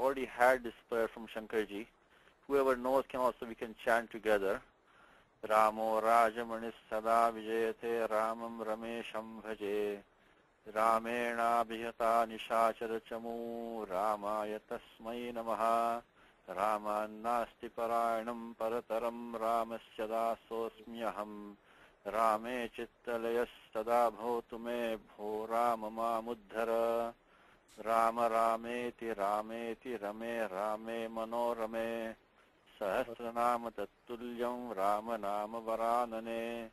already had this prayer from Shankarji. Whoever knows can also, we can chant together. Ramo Rajamanis Sada Vijayate Ramam Ramesham Bhaje Ramena Bhihata Nishachara Chamu Ramaya Tasmai Namaha Raman Nasti Parayanam Parataram Ramasya Dasosmyaham Rame Chittalayas Sada Bhotu Me Bho Rama Mamuddhara Rama Rameti Rameti Rame Rame Manorame Sahasranama Tattulyam Rama Nama Varanane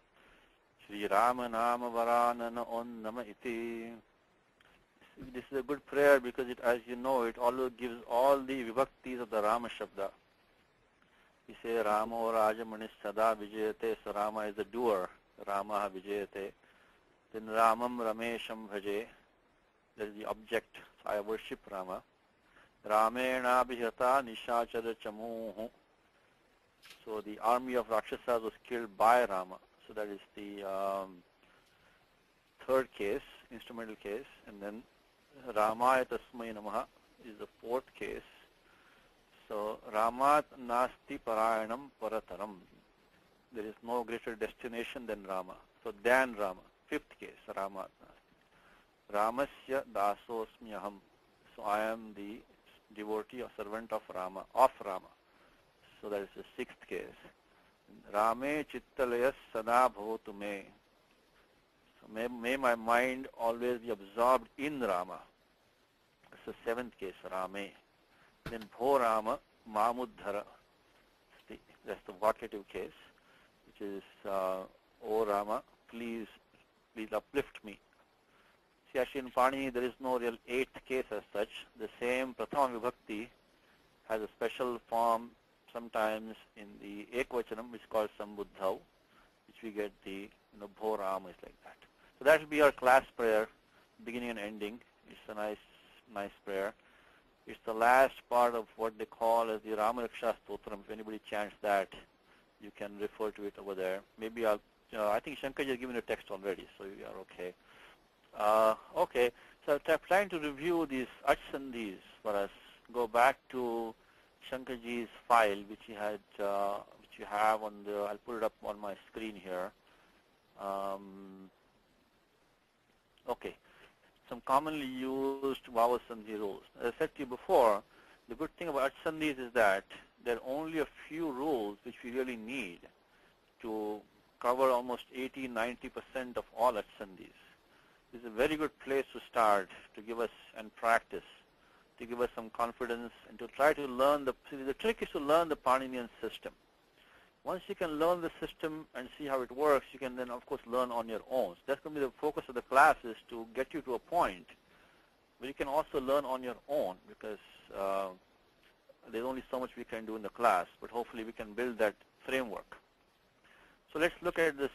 Sri Rama Nama Varanana Onnama Iti. This is a good prayer because it, as you know, it always gives all the vibhaktis of the Rama Shabda. We say Ramo Rajamanis Sada Vijayate, so Rama is the doer, Rama Vijayate. Then Ramam Ramesham Bhaje, that is the object, so I worship Rama. Ramena Bhihata Nishachara Chamuhu. So the army of Rakshasas was killed by Rama. So that is the third case, instrumental case. And then Ramaya Tasmai Namaha is the fourth case. So Ramat Nasti Parayanam Parataram. There is no greater destination than Rama. So than Rama. Fifth case, Ramat Nasti. Ramasya Dasosmyaham. So I am the devotee or servant of Rama, So that is the sixth case. Rame Chittalayas Sada Bhotu Me. So may my mind always be absorbed in Rama. That's the seventh case, Rame. Then Bho Rama Mamuddhara. That's the vocative case, which is, O Rama, please uplift me. See, actually in Panini there is no real eighth case as such. The same Prathama Vibhakti has a special form sometimes in the Ekvachanam, which is called Sambuddhav, which we get the, Bho Rama is like that. So that will be our class prayer, beginning and ending. It's a nice prayer. It's the last part of what they call as the Rama Raksha Stotram. If anybody chants that, you can refer to it over there. Maybe I think Shankar has given a text already, so you are okay. Okay, so I'm trying to review these Sandhis for us. Go back to Shankarji's file, which you have on the. I'll put it up on my screen here. Okay, some commonly used vowel sandhi rules. As I said to you before, the good thing about sandhis is that there are only a few rules which we really need to cover almost 80-90% of all sandhis. This is a very good place to start to give us and practice, to give us some confidence and to try to learn the trick is to learn the Paninian system. Once you can learn the system and see how it works, you can then, of course, learn on your own. So that's going to be the focus of the class, is to get you to a point where you can also learn on your own, because there's only so much we can do in the class, but hopefully we can build that framework. So let's look at this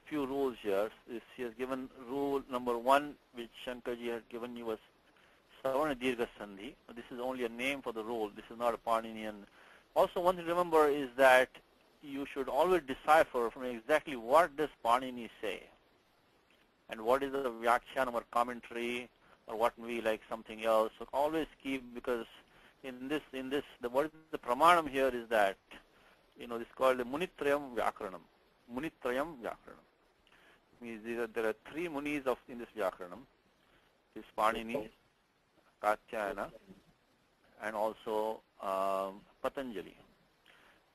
few rules here. He has given rule number 1, which Shankarji has given you, was Savarna Dirgha Sandhi. This is only a name for the rule. This is not a Paninian. Also, one thing to remember is that you should always decipher from exactly what does Panini say, and what is the Vyakhyanam or commentary, or what may be like something else. So always keep, because what is the pramanam here is that, this is called the Munitrayam Vyakaranam. Munitrayam Vyakaranam. Means there are 3 munis in this Vyakaranam. This Panini, Katyayana, and also Patanjali.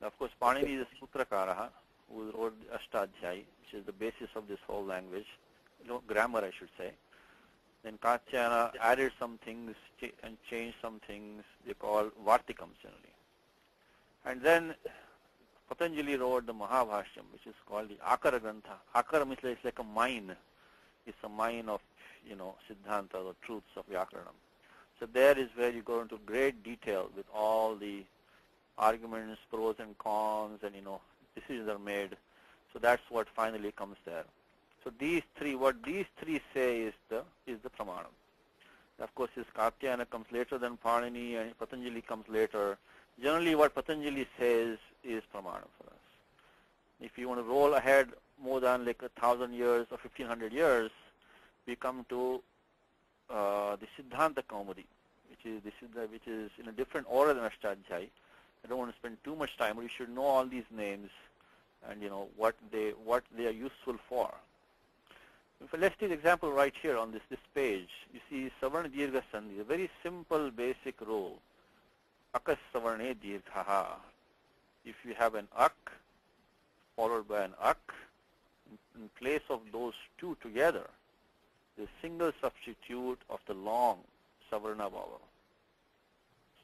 Now, of course, Panini is a Sutrakara who wrote the Astadhyayi, which is the basis of this whole language, grammar I should say. Then Katyayana added some things and changed some things they call Vartikams generally. And then Patanjali wrote the Mahabhashyam, which is called the Akara Grantha. Akara means it's like a mine. It's a mine of, Siddhanta, or truths of Vyakaranam. So there is where you go into great detail with all the arguments, pros and cons, and, decisions are made. So that's what finally comes there. So what these three say is the pramanam. Of course, his Katyayana comes later than Panini, and Patanjali comes later. Generally, what Patanjali says is pramanam for us. If you want to roll ahead more than like 1,000 years or 1,500 years, we come to the Siddhanta Kaumudi, which is in a different order than Astadhyayi. I don't want to spend too much time, but you should know all these names and what they are useful for. Let's take the example right here on this page. You see Savarna Dirgha Sandhi, a very simple basic rule. Akas Savarne Dirghaha. If you have an ak followed by an ak, in place of those two together, the single substitute of the long Savarna vowel.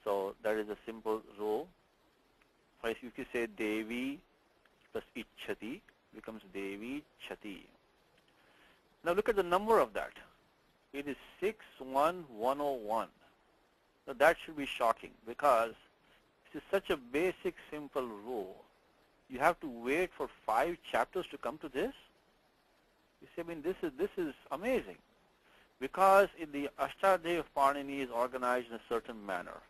So that is a simple rule. If you say Devi plus Ichhati becomes Devi Chati. Now look at the number of that. It is 61101. Now that should be shocking because this is such a basic, simple rule. You have to wait for 5 chapters to come to this? You see, I mean, this is amazing because the Astadhyayi of Panini is organized in a certain manner.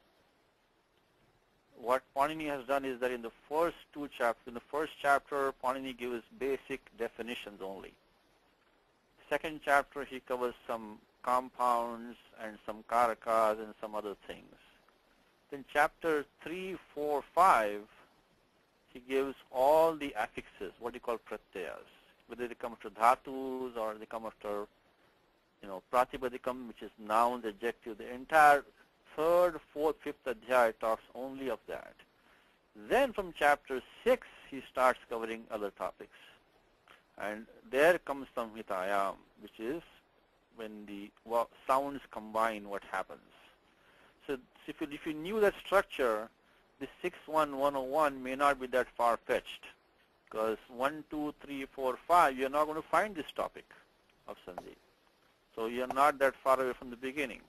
What Panini has done is that in the first 2 chapters, in the first chapter, Panini gives basic definitions only. Second chapter, he covers some compounds and some karakas and some other things. Then chapter 3, 4, 5, he gives all the affixes, what you call pratyayas, whether they come after dhatus or they come after, pratipadikam, which is nouns, adjective. The entire 3rd, 4th, 5th adhyaya talks only of that. Then from chapter 6, he starts covering other topics. And there comes Samhitayam, which is when the sounds combine, what happens. So if you knew that structure, the 61101 may not be that far-fetched because 1, 2, 3, 4, 5, you're not going to find this topic of sandhi. So you're not that far away from the beginning.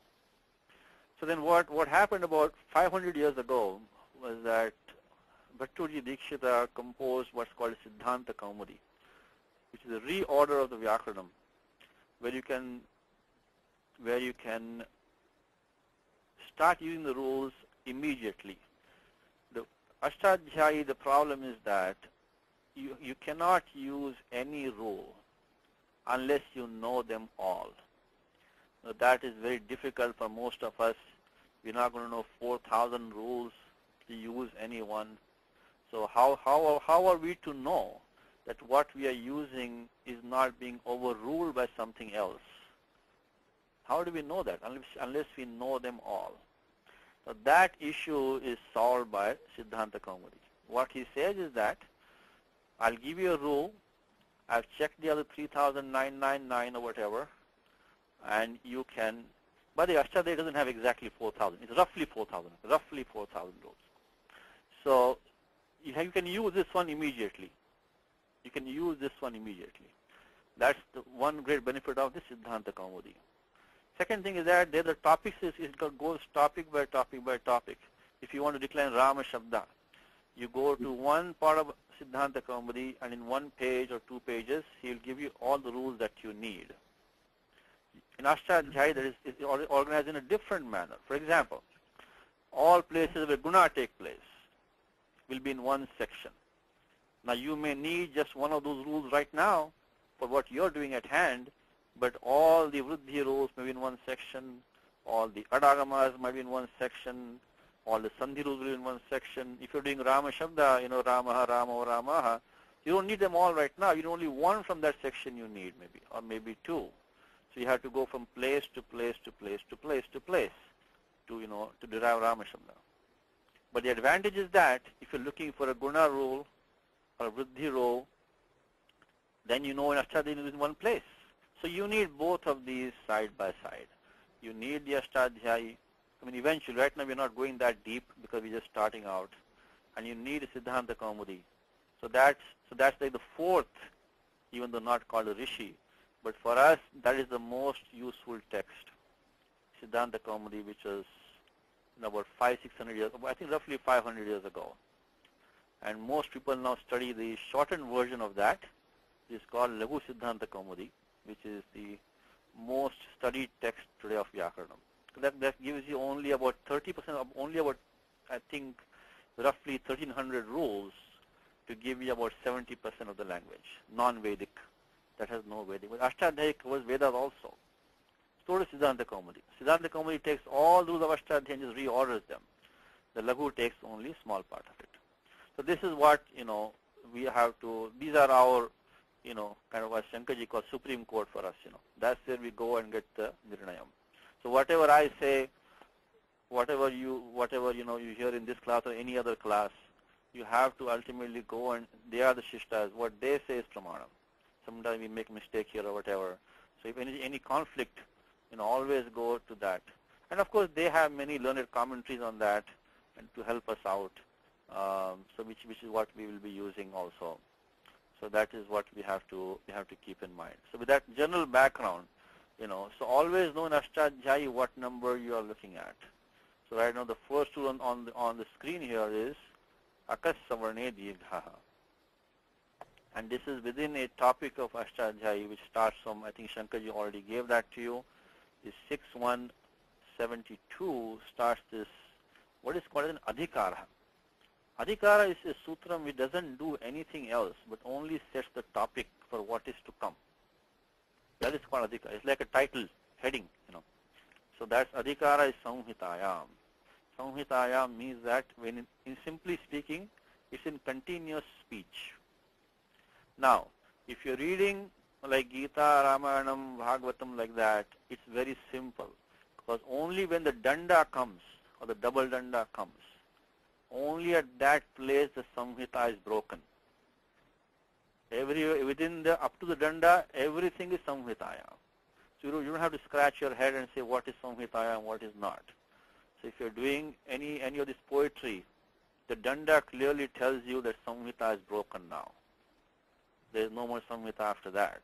So then what happened about 500 years ago was that Bhattuji Dikshita composed what's called Siddhanta Kaumudi, which is a reorder of the Vyakaranam, where you can start using the rules immediately. The Astadhyayi, the problem is that you cannot use any rule unless you know them all. Now, that is very difficult for most of us. We're not going to know 4,000 rules to use any one. So how are we to know that what we are using is not being overruled by something else? How do we know that unless we know them all? So that issue is solved by Siddhanta Kaumudi. What he says is that I'll give you a rule. I've checked the other 3,999 or whatever, and you can. But the Astadhyayi doesn't have exactly 4,000. It's roughly 4,000. Roughly 4,000 rules. So you can use this one immediately. You can use this one immediately. That's the one great benefit of the Siddhanta Kaumudi. Second thing is that the topics it goes topic by topic by topic. If you want to decline Rama Shabda, you go to one part of Siddhanta Kaumudi, and in 1 page or 2 pages, he'll give you all the rules that you need. In Astadhyayi, that is organized in a different manner. For example, all places where guna take place will be in one section. Now, you may need just one of those rules right now for what you're doing at hand, but all the vriddhi rules may be in one section, all the adagamas might be in one section, all the sandhi rules will be in one section. If you're doing Rama Shabda, Ramaha, Ramo, Ramaha, you don't need them all right now. You only one from that section you need maybe, or maybe 2. So you have to go from place to place to place to place to place to derive Rama Shabda. But the advantage is that if you're looking for a guna rule or a vriddhi rule, then in Astadhyayi is in one place. So you need both of these side by side. You need the Astadhyayi. I mean, eventually, right now we're not going that deep because we're just starting out. And you need a Siddhanta Kaumudi. So that's like the 4th, even though not called a Rishi. But for us, that is the most useful text. Siddhanta Kaumudi, which was about 500-600 years, I think roughly 500 years ago. And most people now study the shortened version of that. It's called Laghu Siddhanta Kaumudi, which is the most studied text today of Vyakaranam. That gives you only about 30%, I think, roughly 1,300 rules to give you about 70% of the language, non-Vedic, that has no Vedic. But Astadhyayi covers Vedas also. So to Siddhanta Kaumudi. Siddhanta Kaumudi takes all those of Astadhyayi and just reorders them. The Laghu takes only a small part of it. So this is what, we have to, these are our, kind of what Shankarji calls Supreme Court for us, That's where we go and get the Nirnayam. So whatever I say, whatever you hear in this class or any other class, you have to ultimately go and they are the Shishtas. What they say is Pramanam. Sometimes we make mistake here or whatever. So if any conflict, always go to that. And of course, they have many learned commentaries on that and to help us out. So which is what we will be using also. So that is what we have to keep in mind. So with that general background, so always know in Astadhyayi what number you are looking at. So right now the first rule on the screen here is Akas Savarne Dirghaha. And this is within a topic of Astadhyayi which starts from, I think Shankarji already gave that to you, is 6172 starts this, what is called an Adhikara. Adhikara is a sutram which doesn't do anything else but only sets the topic for what is to come. That is called Adhikara. It's like a title, heading, So that's Adhikara is Samhitayam. Samhitayam means that when in simply speaking, it's in continuous speech. Now, if you're reading like Gita, Ramayanam, Bhagavatam like that, it's very simple. Because only when the danda comes, or the double danda comes, only at that place the Samhita is broken. Within up to the danda, everything is Samhitaya. So you don't have to scratch your head and say what is Samhitaya and what is not. So if you're doing any of this poetry, the danda clearly tells you that Samhita is broken now. There is no more Samhita after that.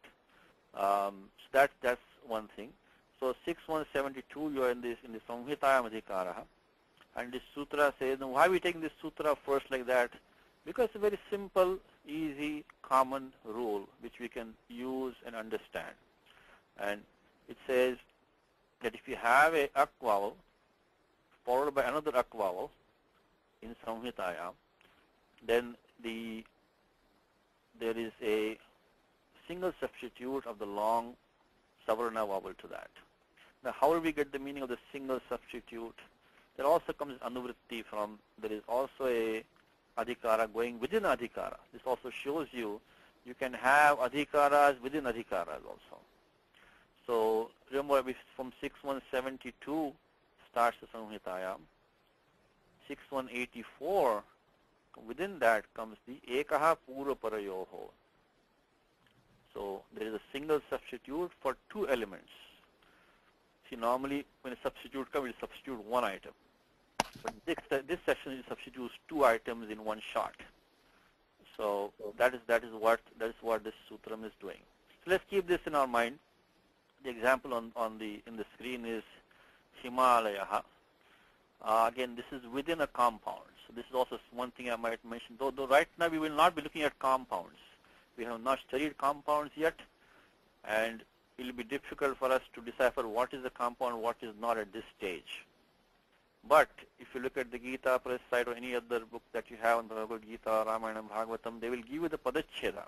So that's one thing. So 6172, you are in the Samhitayam Adhikara. And this sutra says, now why are we taking this sutra first like that? Because it's a very simple, easy, common rule which we can use and understand. And it says that if you have a ak vowel followed by another ak vowel in Samhitayam, then there is a single substitute of the long savarna vowel to that. Now, how do we get the meaning of the single substitute? There also comes anuvritti from, there is also a adhikara going within adhikara. This also shows you can have adhikaras within adhikaras also. So remember, from 6172 starts the Samhitayam. 6184, within that comes the ekaha purva parayoho. So there is a single substitute for two elements. See, normally when a substitute comes, it substitute one item. But this section it substitutes two items in one shot. So that is what this sutram is doing. So let's keep this in our mind. The example in the screen is Himalaya. Again, this is within a compound. So this is also one thing I might mention. Though right now we will not be looking at compounds. We have not studied compounds yet, and it will be difficult for us to decipher what is a compound, what is not at this stage. But if you look at the Gita press site or any other book that you have on Bhagavad Gita, Ramayana, Bhagavatam, they will give you the padacheda.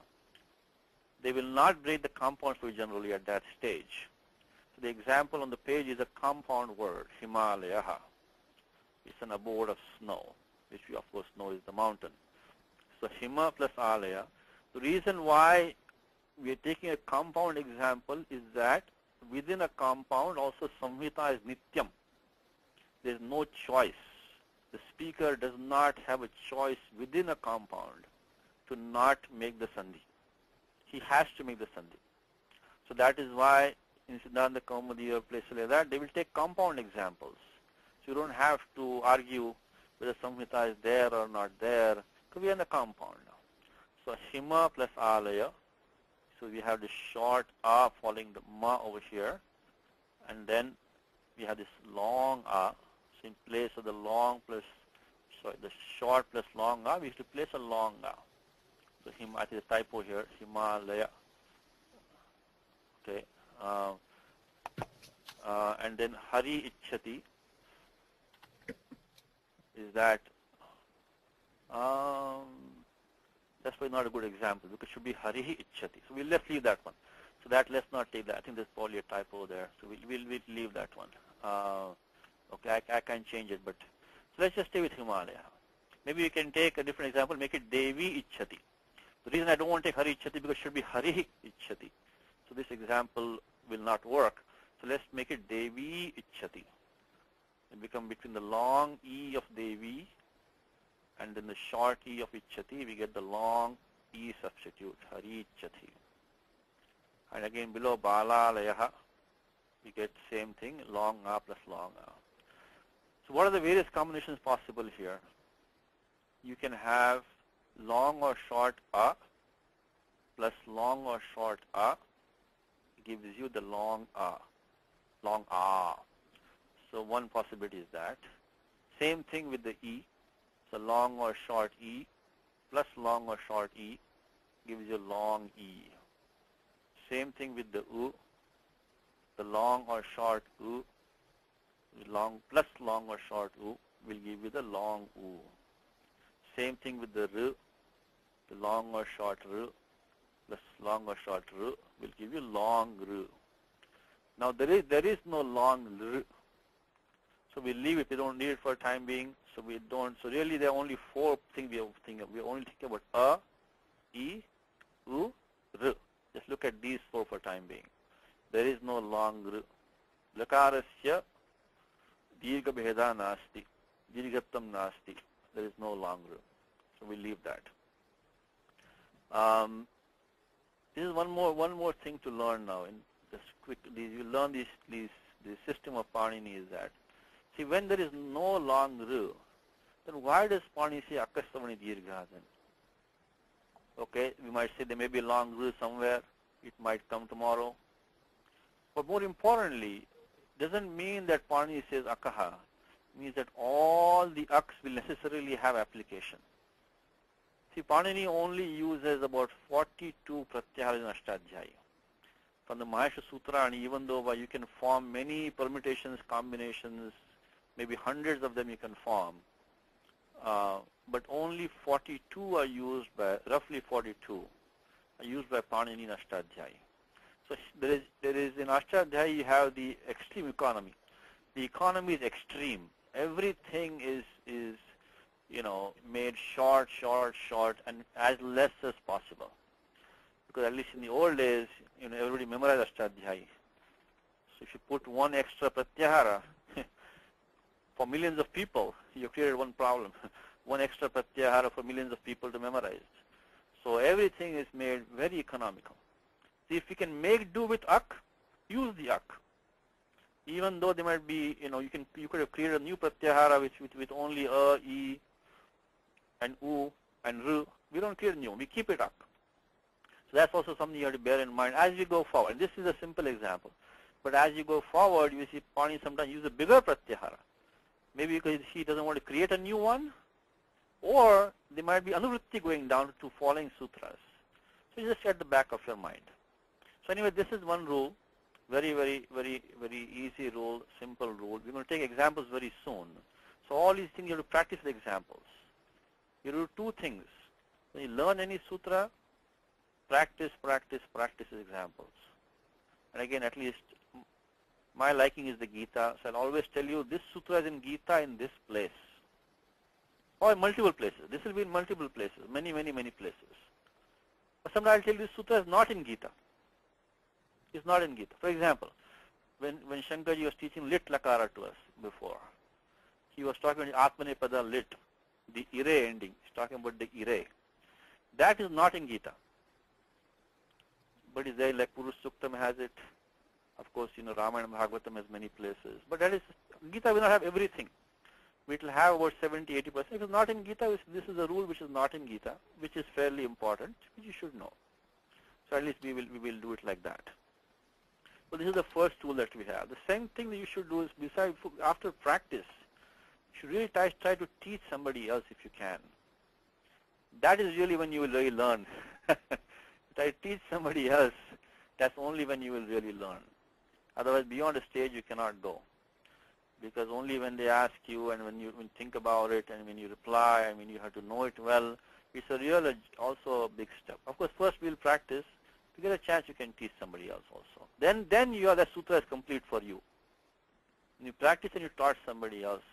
They will not break the compounds for you generally at that stage. So the example on the page is a compound word, Himalaya. It's an abode of snow, which we of course know is the mountain. So Hima plus Alaya. The reason why we are taking a compound example is that within a compound also Samhita is Nityam. There is no choice. The speaker does not have a choice within a compound to not make the sandhi. He has to make the sandhi. So that is why in Siddhanta Kaumudi or places like that, they will take compound examples. So you don't have to argue whether Samhita is there or not there, because we are in the compound now. So Hima plus Alaya. So we have the short A following the Ma over here. And then we have this long A. So in place of the the short plus long A, we have to place a long A. So I think the typo here, Himalaya. Okay. And then Hari Ichchati is that, that's probably not a good example because it should be Harihi Ichchati. So let's leave that one. So that, let's not take that. I think there's probably a typo there. So we'll leave that one. Okay, I can change it, but so let's just stay with Himalaya. Maybe we can take a different example, make it Devi Ichchati. The reason I don't want to take Hari Ichchati because it should be Hari Ichchati. So this example will not work. So let's make it Devi Ichchati. It become between the long E of Devi and then the short E of Ichchati, we get the long E substitute, Hari Ichchati. And again below Balalayaha, we get same thing, long A plus long A. So what are the various combinations possible here? You can have long or short A plus long or short A gives you the long A, long A. So one possibility is that. Same thing with the E. So long or short E plus long or short E gives you long E. Same thing with the U. The long or short U, long plus long or short U will give you the long U. Same thing with the R. The long or short R plus long or short R will give you long R. Now there is no long R. So we leave it. We don't need it for time being. So we don't. So really, there are only four things we have to think of. We only think about A, E, U, R. Just look at these four for time being. There is no long R. Lakarasya dirgha bheda nasti. Dirghaptam nasti. There is no long R. So we leave that. This is one more thing to learn now. In this quick, you learn this system of Panini is that. See, when there is no long R, then why does Panini say Akastavani Dirgha then? Okay, we might say there may be a long R somewhere. It might come tomorrow. But more importantly, doesn't mean that Panini says Akaha. It means that all the Aks will necessarily have application. See, Panini only uses about 42 pratyaharas in Astadhyayi. From the Maheshwara Sutra, and even though you can form many permutations, combinations, maybe hundreds of them you can form, but only 42 are used by, roughly 42, are used by Panini in Astadhyayi. So there is in Astadhyayi you have the extreme economy. The economy is extreme. Everything is made short, and as less as possible. Because at least in the old days, everybody memorized Astadhyayi. So if you put one extra pratyahara for millions of people, you created one problem. One extra pratyahara for millions of people to memorize. So everything is made very economical. See, if you can make do with Ak, use the Ak. Even though there might be, you could have created a new pratyahara with only A, E, and U, and R. We don't create a new one. We keep it Ak. So that's also something you have to bear in mind as you go forward. And this is a simple example. But as you go forward, you see Panini sometimes use a bigger pratyahara. Maybe because he doesn't want to create a new one, or there might be anuvritti going down to following sutras. So you just at the back of your mind. So anyway, this is one rule, very easy rule, simple rule. We're going to take examples very soon. So all these things you have to practice the examples. You do two things. When you learn any sutra, practice examples. And again, at least my liking is the Gita, so I'll always tell you this sutra is in Gita in this place. Or in multiple places. This will be in multiple places, many places. But sometimes I'll tell you this sutra is not in Gita. It's not in Gita. For example, when Shankarji was teaching lit lakara to us before, he was talking about Atmanepada lit, the ire ending. He's talking about the ire. That is not in Gita. But is there, like Purush Suktam has it. Of course, Ramayana and Bhagavatam has many places. But that is, Gita will not have everything. It will have about 70-80%. If it's not in Gita, this is a rule which is not in Gita, which is fairly important, which you should know. So at least we will do it like that. So this is the first tool that we have. The same thing that you should do is, besides, after practice, you should really try to teach somebody else if you can. That is really when you will really learn. Try to teach somebody else. That's only when you will really learn. Otherwise, beyond a stage, you cannot go. Because only when they ask you and when you think about it and when you reply, you have to know it well. It's also a big step. Of course, first we'll practice you get a chance, you can teach somebody else also. Then that sutra is complete for you. When you practice and you taught somebody else,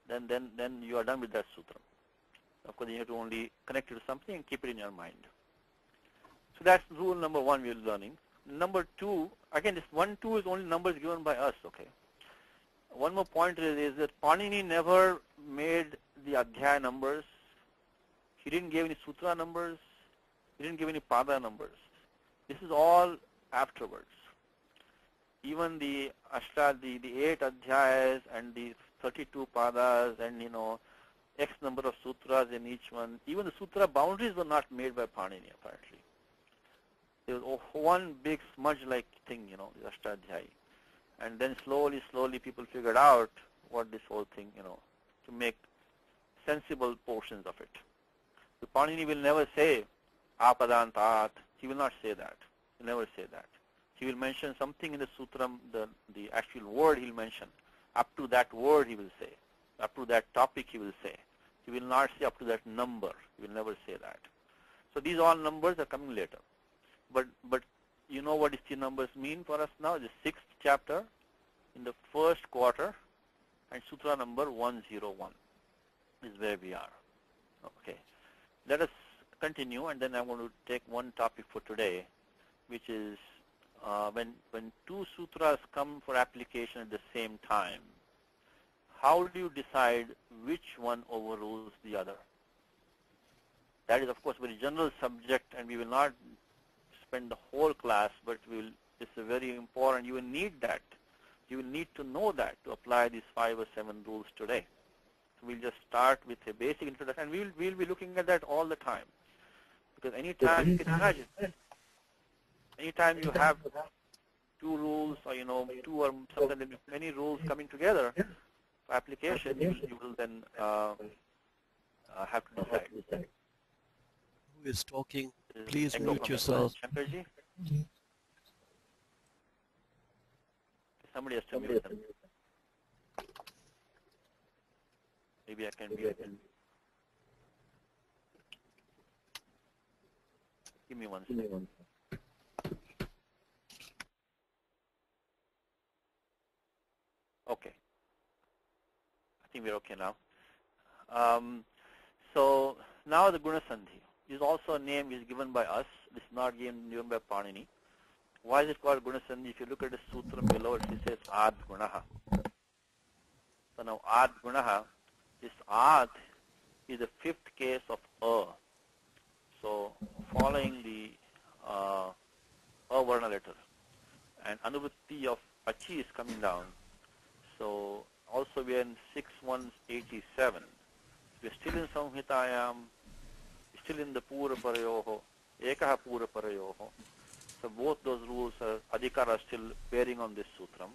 then you are done with that sutra. Of course, you have to only connect it to something and keep it in your mind. So that's rule number 1 we're learning. Number 2, again, this 1, 2 is only numbers given by us, okay? One more point is that Panini never made the Adhyaya numbers. He didn't give any sutra numbers. He didn't give any pada numbers. This is all afterwards. Even the 8 Adhyayas and the 32 padas and, X number of sutras in each one, even the sutra boundaries were not made by Panini, apparently. There was one big smudge-like thing, the Astadhyayi. And then slowly people figured out what this whole thing, to make sensible portions of it. The Panini will never say apadantat. He will not say that. He will never say that. He will mention something in the sutram, the actual word he will mention. Up to that word he will say. Up to that topic he will say. He will not say up to that number. He will never say that. So these all numbers are coming later. But you know what these numbers mean for us now? The 6th chapter in the 1st quarter and sutra number 101 is where we are. Okay. Let us continue, and then I'm going to take one topic for today, which is when 2 sutras come for application at the same time, how do you decide which one overrules the other? That is, of course, a very general subject, and we will not spend the whole class, but it's a very important. You will need that. You will need to know that to apply these 5 or 7 rules today. So we'll just start with a basic introduction, and we'll be looking at that all the time. Because anytime, you can imagine, anytime you have 2 rules or, 2 or sometimes many rules coming together for application, you will then have to decide. Who is talking? Please mute yourself. Shankarji? Somebody has to mute them. Maybe I can mute them. Give me one second. Okay. I think we're okay now. So now the Guna Sandhi is also a name is given by us. It's not given by Panini. Why is it called Guna Sandhi? If you look at the sutra below, it says Ad Gunaha. So now Ad Gunaha, this Ad is the 5th case of A. So following the Varna letter, and Anuvritti of Achi is coming down. So also we are in 6187. We are still in Samhitayam, still in the Pura Parayoho, Ekaha Pura Parayoho. So both those rules are Adhikar are still bearing on this sutram.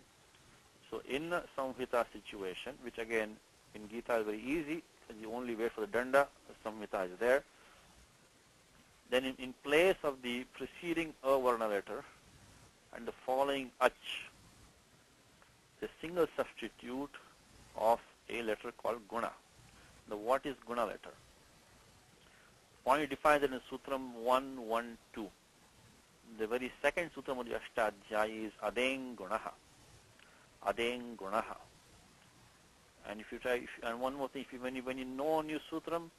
So in a Samhita situation, which again in Gita is very easy, because you only wait for the danda, the Samhita is there. Then in place of the preceding Avarna letter and the following Ach, the single substitute of a letter called Guna. Now what is Guna letter? Panini defines it in Sutram 112. The very second Sutram of the Astadhyayi is Adeng Gunaha. Adeng Gunaha. And if you try, and one more thing, when you know a new Sutram,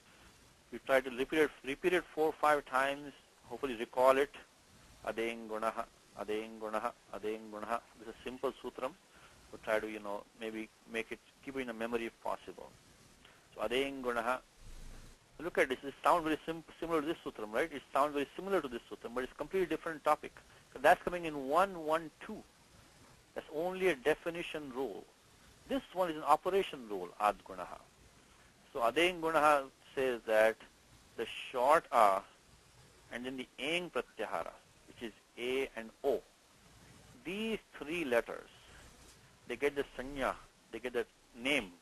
you try to repeat it 4 or 5 times, hopefully recall it. Adeng Gunaha, Adeng Gunaha, Adeng Gunaha. This is a simple Sutram. So try to, maybe keep it in a memory if possible. So Adeng Gunaha. Look at this. It sounds very similar to this sutram, right? It sounds very similar to this sutram, but it's a completely different topic. So that's coming in 112. That's only a definition rule. This one is an operation rule, Ad Gunaha. So Adeng Gunaha says that the short A and then the Eng Pratyahara, which is A and O, these 3 letters, they get the sanya, they get the name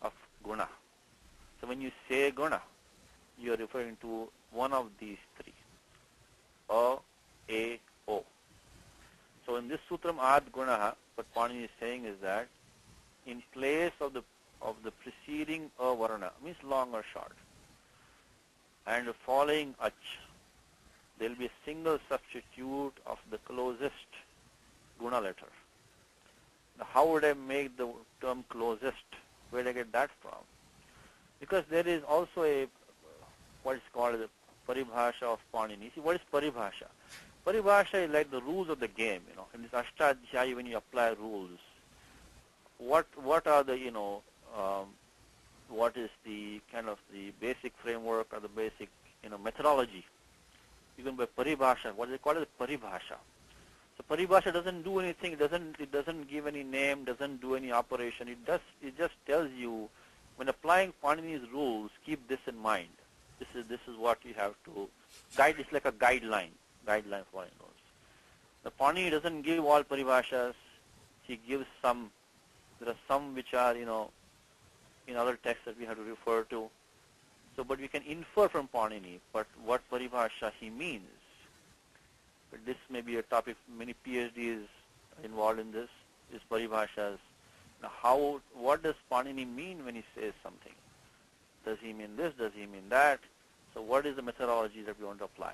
of Guna. So when you say Guna, you are referring to one of these 3, A, O. So in this sutram Ad Gunaha, what Panini is saying is that in place of the preceding Avarna, means long or short, and the following Ach, there will be a single substitute of the closest guna letter. Now, how would I make the term closest? Where did I get that from? Because there is also a what is called the paribhasha of Panini. See, what is paribhasha? Paribhasha is like the rules of the game, In this Astadhyayi, when you apply rules, what are the, what is the kind of the basic framework or the basic, methodology? You can by paribhasha. What they call it, paribhasha. So paribhasha doesn't do anything. It doesn't give any name. Doesn't do any operation. It just tells you when applying Panini's rules, keep this in mind. This is what you have to guide. It's like a guideline for rules. The Panini doesn't give all paribhashas. He gives some. There are some which are in other texts that we have to refer to. So, but we can infer from Panini, but what paribhasha he means. But this may be a topic. Many PhDs are involved in this. Is paribhashas. Now, what does Panini mean when he says something? Does he mean this? Does he mean that? So what is the methodology that we want to apply?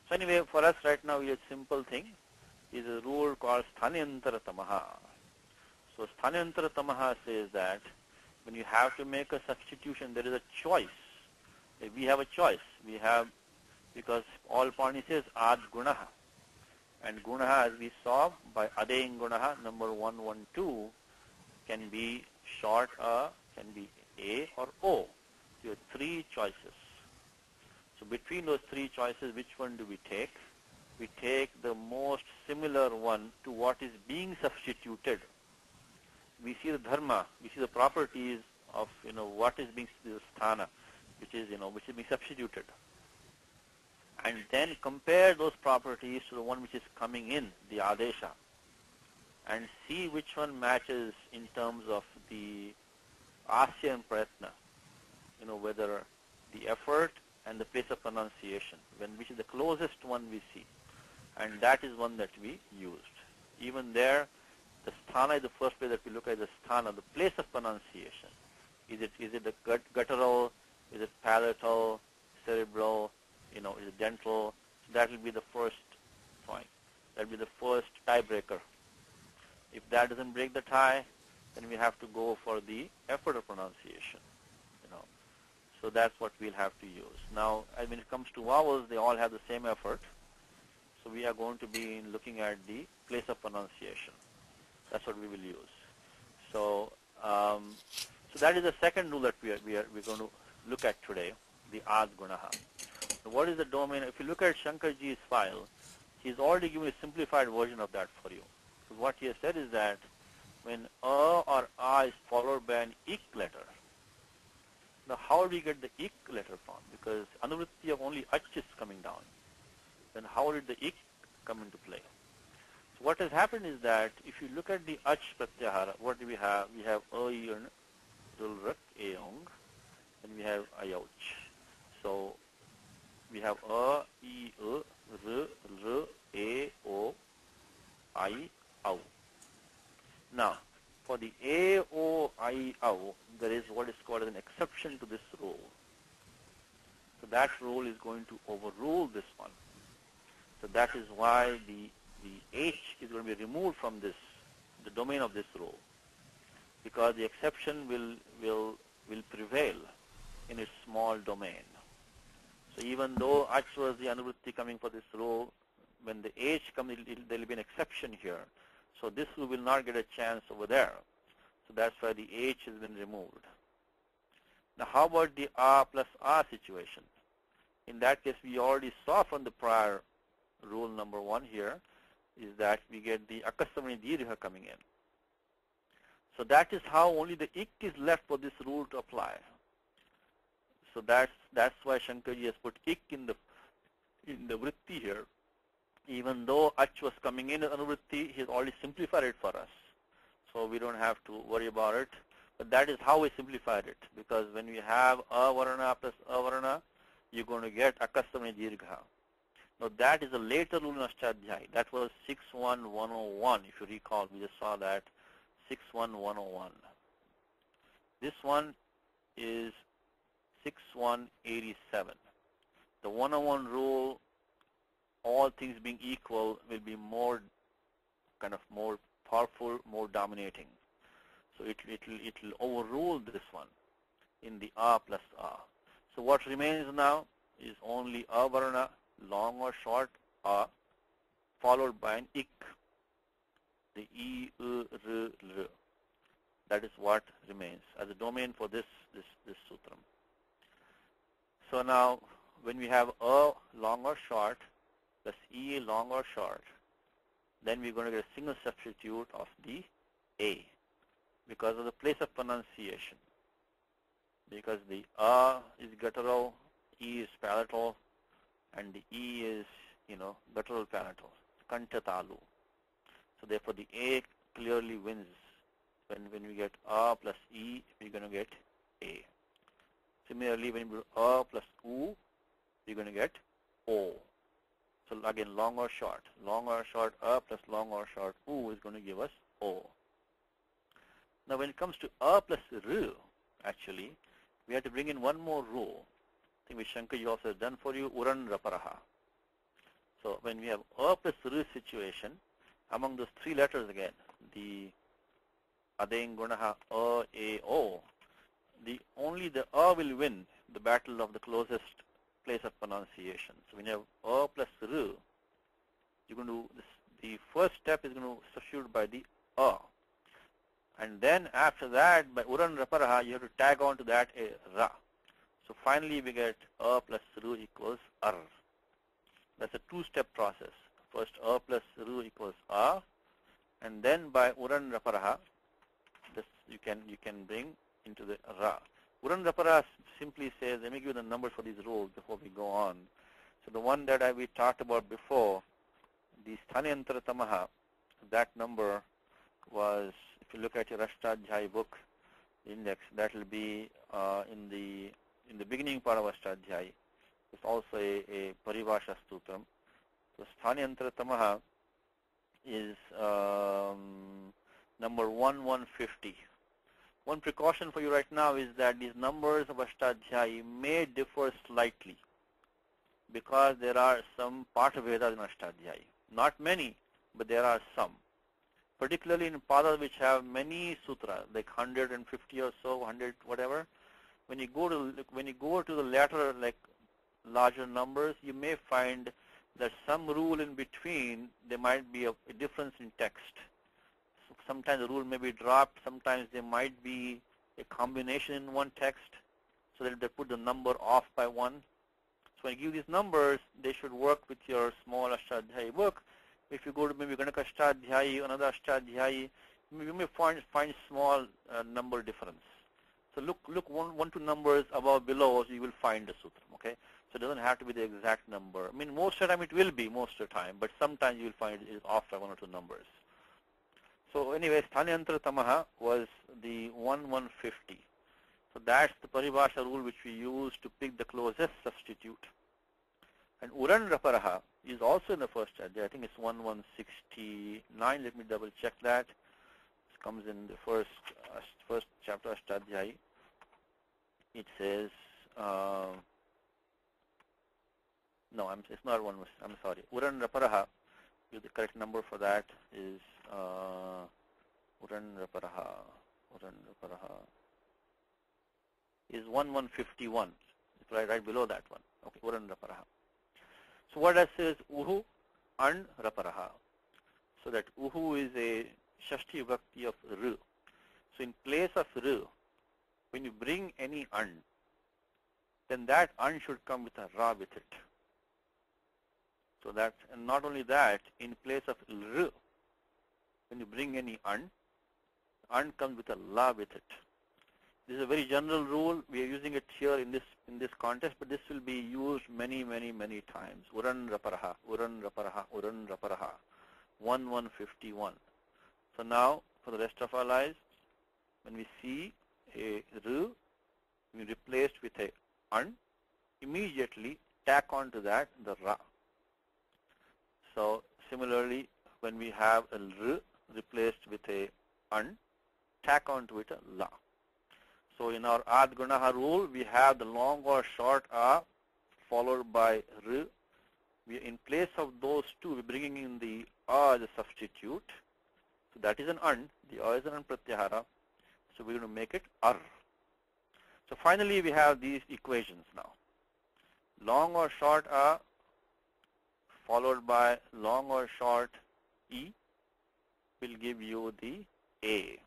So anyway, for us right now, a simple thing is a rule called sthanantara tamaha. So sthanantara tamaha says that when you have to make a substitution, there is a choice. We have a choice. Because all Panini says ad gunaha. And gunaha, as we saw, by adaying gunaha, number 1, 1, 2, can be short a, can be a or o. You have 3 choices. So between those 3 choices, which one do we take? We take the most similar one to what is being substituted. We see the dharma, we see the properties of what is being the sthana, which is being substituted, and then compare those properties to the one which is coming in, the adesha, and see which one matches in terms of the asya and pratna, whether the effort and the place of pronunciation, which is the closest one we see, and that is one that we used. Even there, the sthana is the first place that we look at, the sthana, the place of pronunciation. Is it the guttural? Is it palatal, cerebral? Is it dental? So that will be the first point. That will be the first tiebreaker. If that doesn't break the tie, then we have to go for the effort of pronunciation. So that's what we'll have to use. Now, when it comes to vowels, they all have the same effort. So we are going to be looking at the place of pronunciation. That's what we will use. So, so that is the second rule that we're going to look at today, the ad gunaha. So what is the domain? If you look at Shankarji's file, he's already given a simplified version of that for you. So what he has said is that when a or a is followed by an ik letter, now how do we get the ik letter from? Because anuvritti of only ach is coming down. Then how did the ik come into play? So what has happened is that if you look at the ach pratyahara, what do we have? We have ayon, dulrak, eong, and we have ayouch. So we have a, e, r, r, a, o, I, au. Now, for the a, o, I, au, there is what is called an exception to this rule. So that rule is going to overrule this one. So that is why the H is going to be removed from this, the domain of this rule, because the exception will prevail in its small domain. So even though ach was the anuvritti coming for this rule, when the H comes, there will be an exception here. So this rule will not get a chance over there. So that's why the H has been removed. Now how about the A plus A situation? In that case, we already saw from the prior rule number 1 here, is that we get the akastamani dirgha coming in. So that is how only the ik is left for this rule to apply. So that's why Shankarji has put ik in the vritti here. Even though ach was coming in as anuvritti, he has already simplified it for us. So we don't have to worry about it. But that is how we simplified it. Because when we have a varana plus a varana, you're going to get akastamani dirgha. Now that is a later rule in Astadhyayi. That was 61101. If you recall, we just saw that 61101. This one is 6187. The 101 rule all things being equal, will be more more powerful, more dominating. So it'll overrule this one in the a plus a. So what remains now is only a varna, long or short a, followed by an ik, the e, u, r, l. That is what remains as a domain for this sutram. So now, when we have a long or short plus e long or short, then we're going to get a single substitute of the a because of the place of pronunciation. Because the a is guttural, e is palatal, and the e is, guttural palatal, kantatalu. So therefore, the a clearly wins. When we get a plus e, we're going to get a. Similarly, when we do a plus u, we're going to get o. So again, long or short a plus long or short u is going to give us o. Now when it comes to a plus r, actually, we have to bring in one more rule. I think which Shankarji also has done for you, uran raparaha. So when we have a plus r situation, among those three letters again, the adeng gunaha a, o, only the a will win the battle of the closest place of pronunciation. So when you have a plus r, you're going to do this. The first step is going to substitute by the a, and then after that, by uran raparaha, you have to tag on to that a ra. So finally, we get a plus r equals ar. That's a two-step process. First, a plus r equals a, and then by uran raparaha, this you can bring into the ra. Uran raparaha simply says, let me give you the numbers for these rules before we go on. So the one that we talked about before, the sthaniyantara tamaha, that number was, if you look at your Astadhyayi book index, that will be in the beginning part of Astadhyayi. It's also a paribhasha stutram. So sthaniyantara tamaha is number 1150. One precaution for you right now is that these numbers of Astadhyayi may differ slightly because there are some Patha-Vedas in Astadhyayi. Not many, but there are some. Particularly in padas which have many sutras, like 150 or so, 100 whatever. When you go to the latter, like larger numbers, you may find that some rule in between, there might be a difference in text. Sometimes the rule may be dropped. Sometimes there might be a combination in one text so that they put the number off by one. So when you give these numbers, they should work with your small Astadhyayi book. If you go to maybe Ganaka Astadhyayi, another Astadhyayi, you may find small number difference. So look one two numbers above, below, so you will find the sutra. Okay? So it doesn't have to be the exact number. I mean, most of the time it will be, most of the time, but sometimes you will find it is off by one or two numbers. So anyway, sthaniyantara tamaha was the 1150. So that's the paribhasha rule which we use to pick the closest substitute. And uran raparaha is also in the first adhyaya. I think it's 1169. Let me double check that. This comes in the first chapter Astadhyayi. It says, no, it's not one. I'm sorry. Uran raparaha. The correct number for that is uran raparaha is 1151. It's right below that one. Okay, uran raparaha. So what that says, uhu and raparaha. So that uhu is a shashti vibhakti of r. So in place of r, when you bring any an, then that an should come with a ra with it. So that, and not only that, in place of r, when you bring any an comes with a la with it. This is a very general rule. We are using it here in this context, but this will be used many times. Uran raparaha, uran raparaha, uran raparaha. 1151. So now, for the rest of our lives, when we see a r, we replaced with a an, immediately tack on to that the ra. So similarly, when we have a r replaced with a an, tack onto it a la. So in our ad gunaha rule, we have the long or short a followed by r, in place of those two, we're bringing in the a as a substitute. So that is an an. The a is an an pratyahara. So we're going to make it ar. So finally, we have these equations now. Long or short a followed by long or short e will give you the a.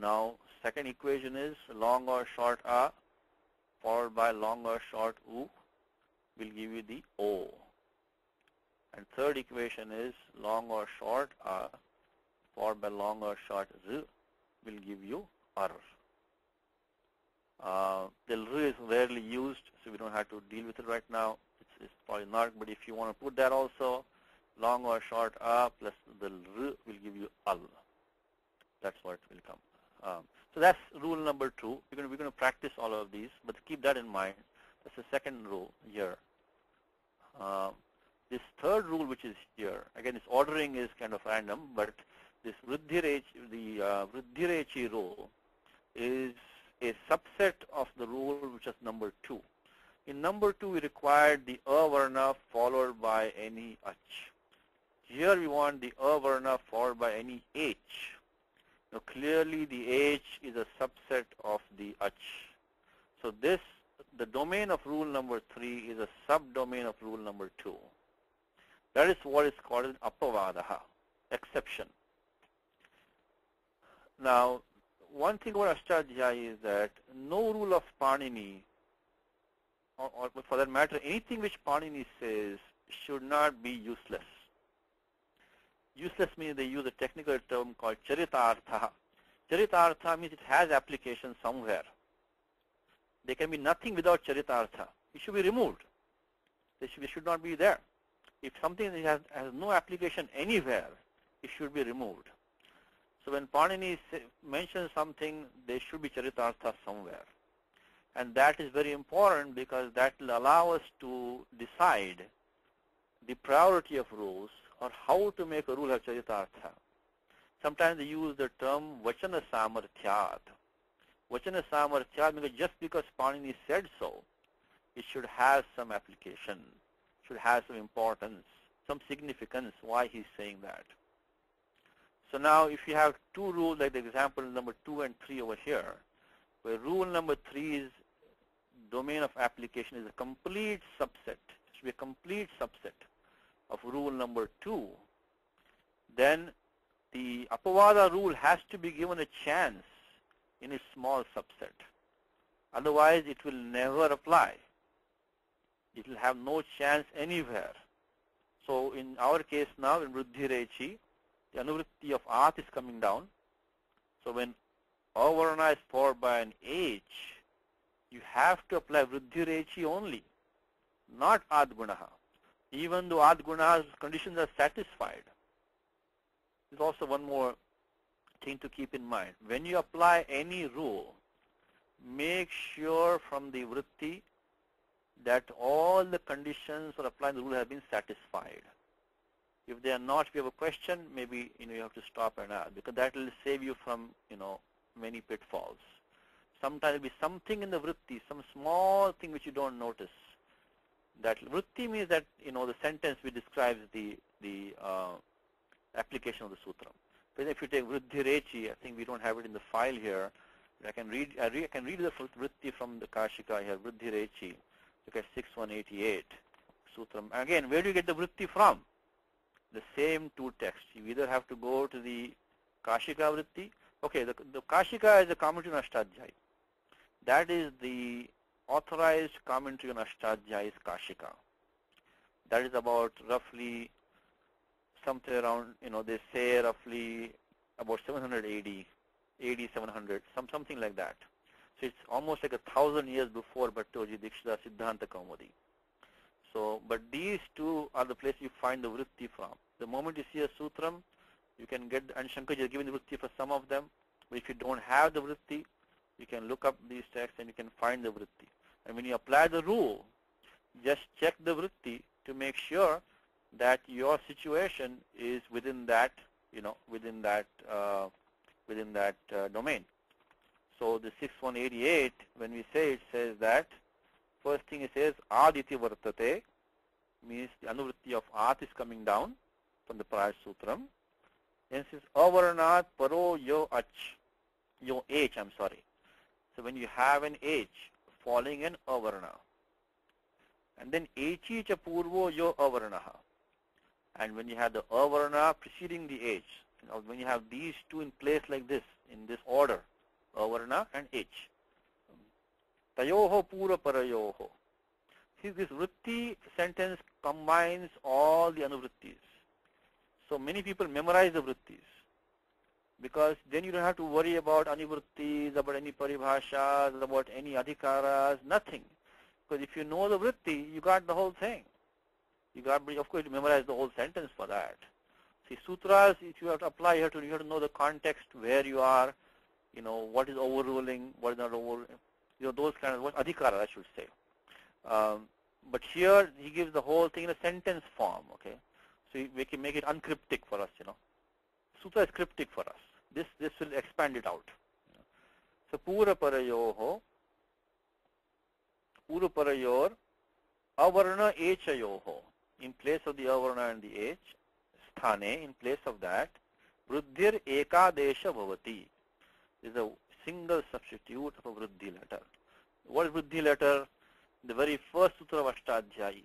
Now, second equation is long or short a followed by long or short u will give you the o. And third equation is long or short a followed by long or short z will give you r. The r is rarely used, so we don't have to deal with it right now. It's probably not, but if you want to put that also, long or short a plus the r will give you al. That's what will come. So that's rule number 2. We're going to practice all of these, but keep that in mind. That's the second rule here. This third rule, which is here, again, its ordering is kind of random, but this Vruddhirechi rule is a subset of the rule which is number 2. In number 2, we required the a varna followed by any ach. Here we want the a varna followed by any h. Now clearly the h is a subset of the ach. So the domain of rule number 3 is a subdomain of rule number 2. That is what is called an apavadaha, exception. Now, one thing about Astadhyayi is that no rule of Panini, or for that matter, anything which Panini says should not be useless. Useless means they use a technical term called charitartha. Charitartha means it has application somewhere. There can be nothing without charitartha. It should be removed. It should not be there. If something has no application anywhere, it should be removed. So when Panini mentions something, there should be charitartha somewhere. And that is very important because that will allow us to decide the priority of rules or how to make a rule have charitartha. Sometimes they use the term vachana samarthyat. Vachana samarthyat means just because Panini said so, it should have some application, should have some importance, some significance why he's saying that. So now if you have two rules like the example number 2 and 3 over here, where rule number 3 is domain of application is a complete subset, it should be a complete subset of rule number 2, then the apavada rule has to be given a chance in its small subset. Otherwise, it will never apply. It will have no chance anywhere. So in our case now, in Vruddhirechi, the anuvritti of at is coming down. So when avarna is followed by an h, you have to apply Vruddhirechi only, not adgunaha. Even though adgunaha's conditions are satisfied. There's also one more thing to keep in mind. When you apply any rule, make sure from the vritti that all the conditions for applying the rule have been satisfied. If they are not, if you have a question, maybe you have to stop and ask, because that will save you from many pitfalls. Sometimes there will be something in the vritti, some small thing which you don't notice. That vritti means that the sentence which describes the application of the sutra. But if you take Vruddhirechi, I think we don't have it in the file here. I can read the vritti from the Kashika here, Vruddhirechi. Look at 6188 sutram. Again, where do you get the vritti from? The same two texts. You either have to go to the Kashika vritti. Okay, the Kashika is a commentary on Astadhyayi. That is the authorized commentary on Astadhyayi's Kashika. That is about roughly something around, they say roughly about 700 AD, 700, something like that. So it's almost like 1,000 years before Bhattoji Dikshita Siddhanta Kaumudi. So, but these two are the places you find the vritti from. The moment you see a sutram, you can get, and Shankarji has given the vritti for some of them, but if you don't have the vritti, you can look up these texts and you can find the vritti. And when you apply the rule, just check the vritti to make sure that your situation is within that, within that domain. So the 6188, when we say it says that, first thing it says, aditi vartate, means the anuvritti of at is coming down from the prior sutram. Then it says avarnat paro yo ach, yo h, I'm sorry. So when you have an h following an avarna, and then h cha purvo yo avarnaha, and when you have the avarna preceding the h, when you have these two in place like this, in this order, avarna and h, tayoho pura parayoho. See, this vritti sentence combines all the anuvrittis. So many people memorize the vrittis, because then you don't have to worry about anuvrittis, about any paribhashas, about any adhikaras, nothing. Because if you know the vritti, you got the whole thing. You got, of course, you memorize the whole sentence for that. See, sutras, if you have to apply, you have to know the context, where you are, what is overruling, what is not overruling, those kind of, adhikara, I should say. But here, he gives the whole thing in a sentence form, okay? So we can make it uncryptic for us, Sutra is cryptic for us. This will expand it out. So, pura parayoho, pura parayor, avarna echayoho, in place of the avarna and the h, sthane, in place of that, vruddhir ekadesha bhavati, is a single substitute of a vruddhi letter. What is vruddhi letter? The very first sutra of Astadhyayi,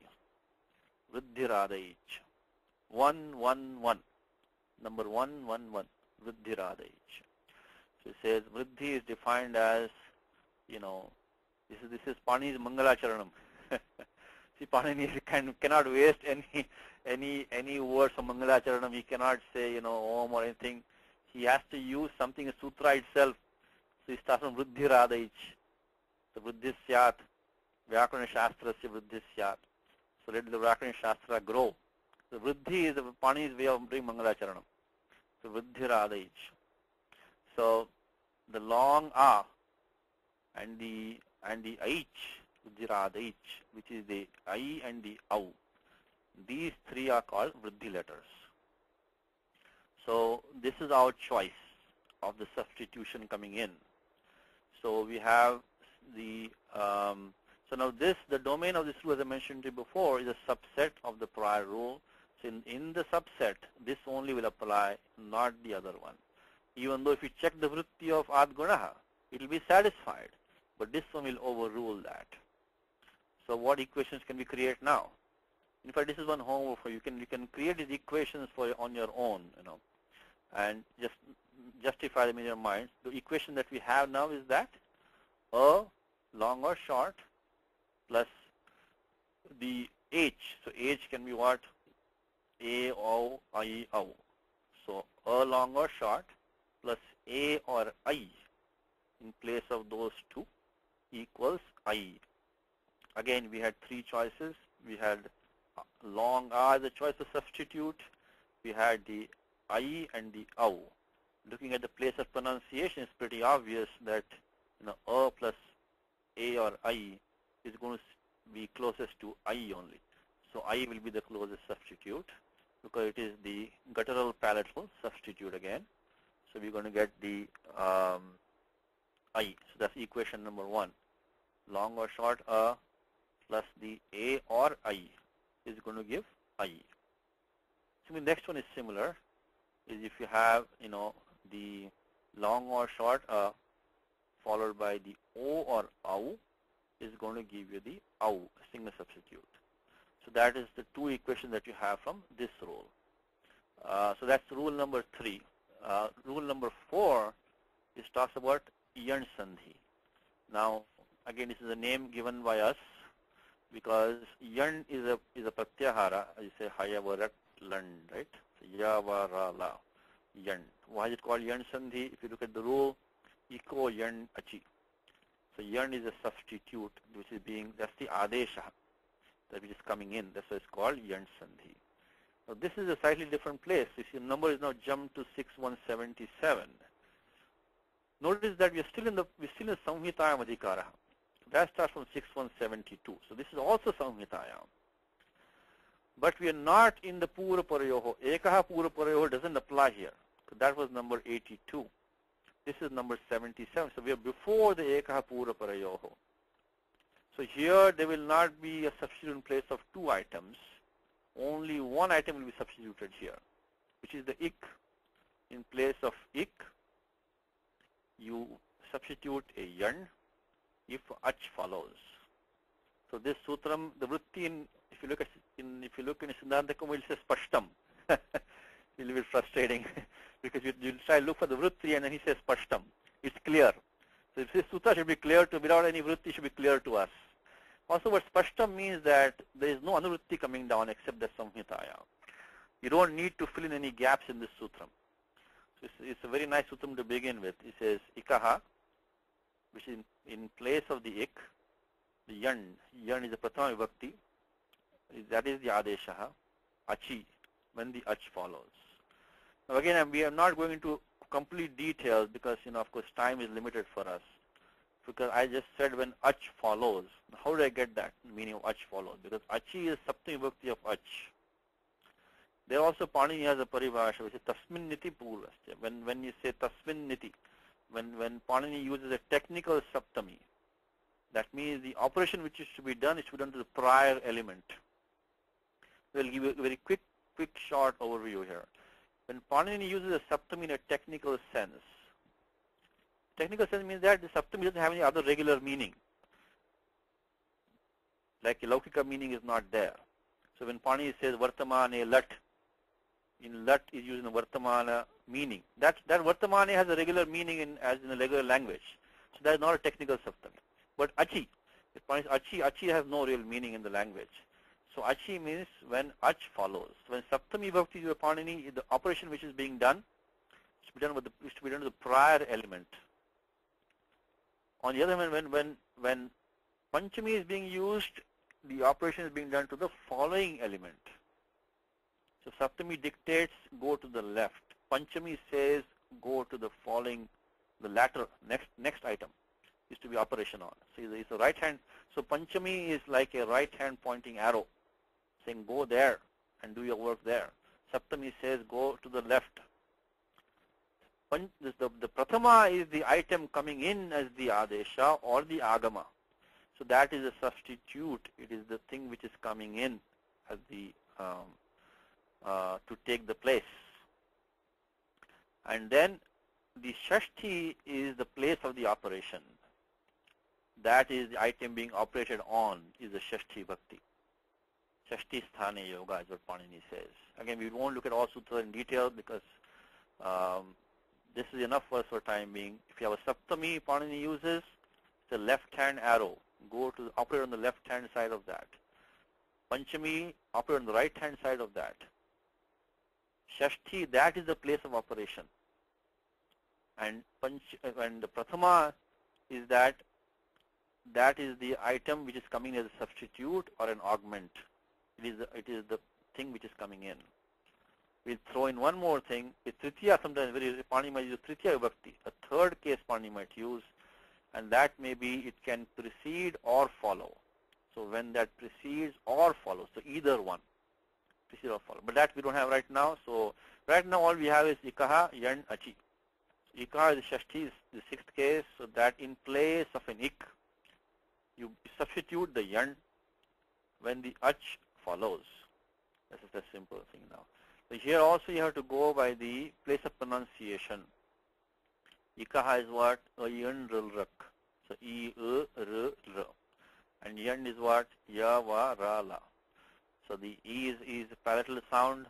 vruddhiradaich, 111, number 111, vruddhiradaich. So it says vruddhi is defined as, this is Panini's Mangalacharanam. See, Panini cannot waste any words from Mangalacharanam. He cannot say, Om or anything. He has to use something in sutra itself. So he starts from vruddhiradaich. So vruddhi syat, Vyakarana Shastrasya vruddhi syat. So let the Vyakarana Shastra grow. So vruddhi is Panini's way of doing Mangalacharanam. So vruddhiradaich. So the long a and the h, vruddhiradaich, which is the I and the au, these three are called vruddhi letters. So this is our choice of the substitution coming in. So we have the, so now the domain of this rule, as I mentioned to you before, is a subset of the prior rule. So in the subset, this only will apply, not the other one. Even though if you check the vritti of adgunaha, it will be satisfied. But this one will overrule that. So what equations can we create now? In fact, this is one homework for you. You can create these equations on your own, and just justify them in your mind. The equation that we have now is that a, long or short, plus the h. So h can be what? A, O, I, O. So a long or short plus a or I in place of those two equals I. Again, we had three choices. We had long A as a choice to substitute. We had the I and the O. Looking at the place of pronunciation, it's pretty obvious that A plus A or I is going to be closest to I only. So I will be the closest substitute because it is the guttural palatal substitute again. So we're going to get the I. So that's equation number 1. Long or short A plus the A or I is going to give I. So the next one is similar. Is if you have the long or short A followed by the O or OU is going to give you the OU, single substitute. So that is the two equations that you have from this rule. So that's rule number 3. Rule number 4 is talks about yan sandhi. Now, again, this is a name given by us because yan is a pratyahara. You say hayavarat land, right? So yavarala yan. Why is it called yan sandhi? If you look at the rule, iko yan achi. So yan is a substitute, which is that's the adesha that which is coming in. That's why it's called yan sandhi. Now this is a slightly different place. You see, the number is now jumped to 6177. Notice that we're still in Samhitayam Adhikara. That starts from 6172. So this is also Samhitayam. But we are not in the Pura Parayoho. Ekaha Pura Parayoho doesn't apply here. So that was number 82. This is number 77. So we are before the Ekaha Pura Parayoho. So here there will not be a substitute in place of two items. only one item will be substituted here, which is the ik. In place of ik, you substitute a yan if ach follows. So this sutram, the vritti, if you look in Siddhanta Kaumudi, it says spashtam. It's a little bit frustrating because you try to look for the vritti and then he says spashtam. It's clear. So if this sutra should be clear to, without any vritti, should be clear to us. Also, what spashtam means that there is no anuvritti coming down except the samhitaya. You don't need to fill in any gaps in this sutram. So it's a very nice sutram to begin with. It says ikaha, which is in place of the ik. The yan is the prathama vibhakti. That is the adeshaha. Achi, when the ach follows. Now again, we are not going into complete details because, of course, time is limited for us. Because I just said when ach follows. How do I get that meaning of ach follows? Because achi is saptami vibhakti of ach. There also Panini has a paribhasha which is tasmin niti purvasya. When you say tasmin niti, when Panini uses a technical saptami, that means the operation which is to be done is to be done to the prior element. We'll give you a very quick short overview here. When Panini uses a saptami in a technical sense means that the saptami doesn't have any other regular meaning. Like a laukika meaning is not there. So when Panini says vartamane lat, in lat is using the vartamana meaning. That vartamane has a regular meaning as in a regular language. So that is not a technical saptami. But achi, if Panini says achi has no real meaning in the language. So achi means when ach follows. When saptami vibhakti is Panini, the operation which is being done is to be done with the prior element. On the other hand, when panchami is being used, the operation is being done to the following element. So saptami dictates go to the left. Panchami says go to the following, the latter, next item is to be operation on. So it's a right hand. So panchami is like a right hand pointing arrow saying go there and do your work there. Saptami says go to the left. The prathama is the item coming in as the adesha or the agama. So that is a substitute. It is the thing which is coming in as the to take the place. And then the shashti is the place of the operation. That is the item being operated on is the shashti bhakti. Shashti sthane yoga is what Panini says. Again, we won't look at all sutras in detail because this is enough for us for time being. If you have a saptami, Panini uses the left-hand arrow. Go to operate on the left-hand side of that. Panchami, operate on the right-hand side of that. Shashti, that is the place of operation. And the prathama is that is the item which is coming as a substitute or an augment. It is the thing which is coming in. We'll throw in one more thing. With tritiya, sometimes Panini might use tritiya vibhakti. A third case Panini might use, and that may be it can precede or follow. So when that precedes or follows, so either one, precede or follow. But that we don't have right now. So right now all we have is ikaha, yan, achi. So ikaha is the shashti, is the sixth case. So that in place of an ik, you substitute the yan when the ach follows. This is the simple thing now. So here also you have to go by the place of pronunciation. Ikaha is what? Yan, ril, rak. So I, r, r. And yan is what? Ya, va, ra, la. So the E is a palatal sound.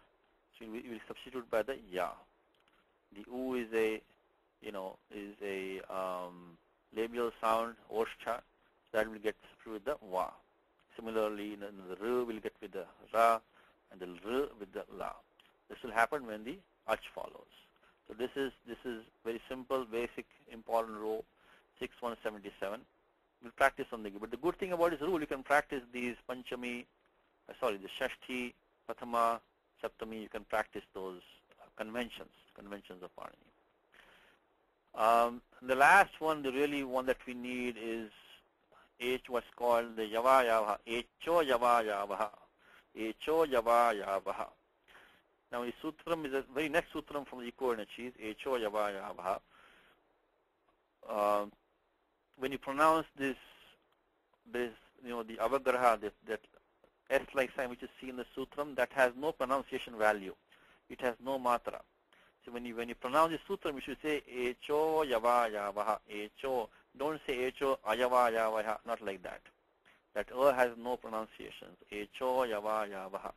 So we will substitute by the ya. The U is a, labial sound, oshcha. That will get substituted with the va. Similarly, the r will get with the ra, and the r with the la. This will happen when the ach follows. So this is very simple, basic, important rule, 6177. We'll practice on the. But the good thing about this rule, you can practice these panchami, the shashti, prathama, saptami. You can practice those conventions of Panini. The last one, the really one that we need is what's called the yava yavaha. Echo yava yavaha. Echo yava yavaha. Now, the sutram is a very next sutram from the Eco-Energy, Echo Yava Yavaha. When you pronounce this, the avagraha, that S-like sign which you see in the sutram, that has no pronunciation value. It has no matra. So when you pronounce the sutram, you should say echo yava yavaha, echo. Don't say echo ayava yavaha, not like that. That has no pronunciations. Echo yava yavaha.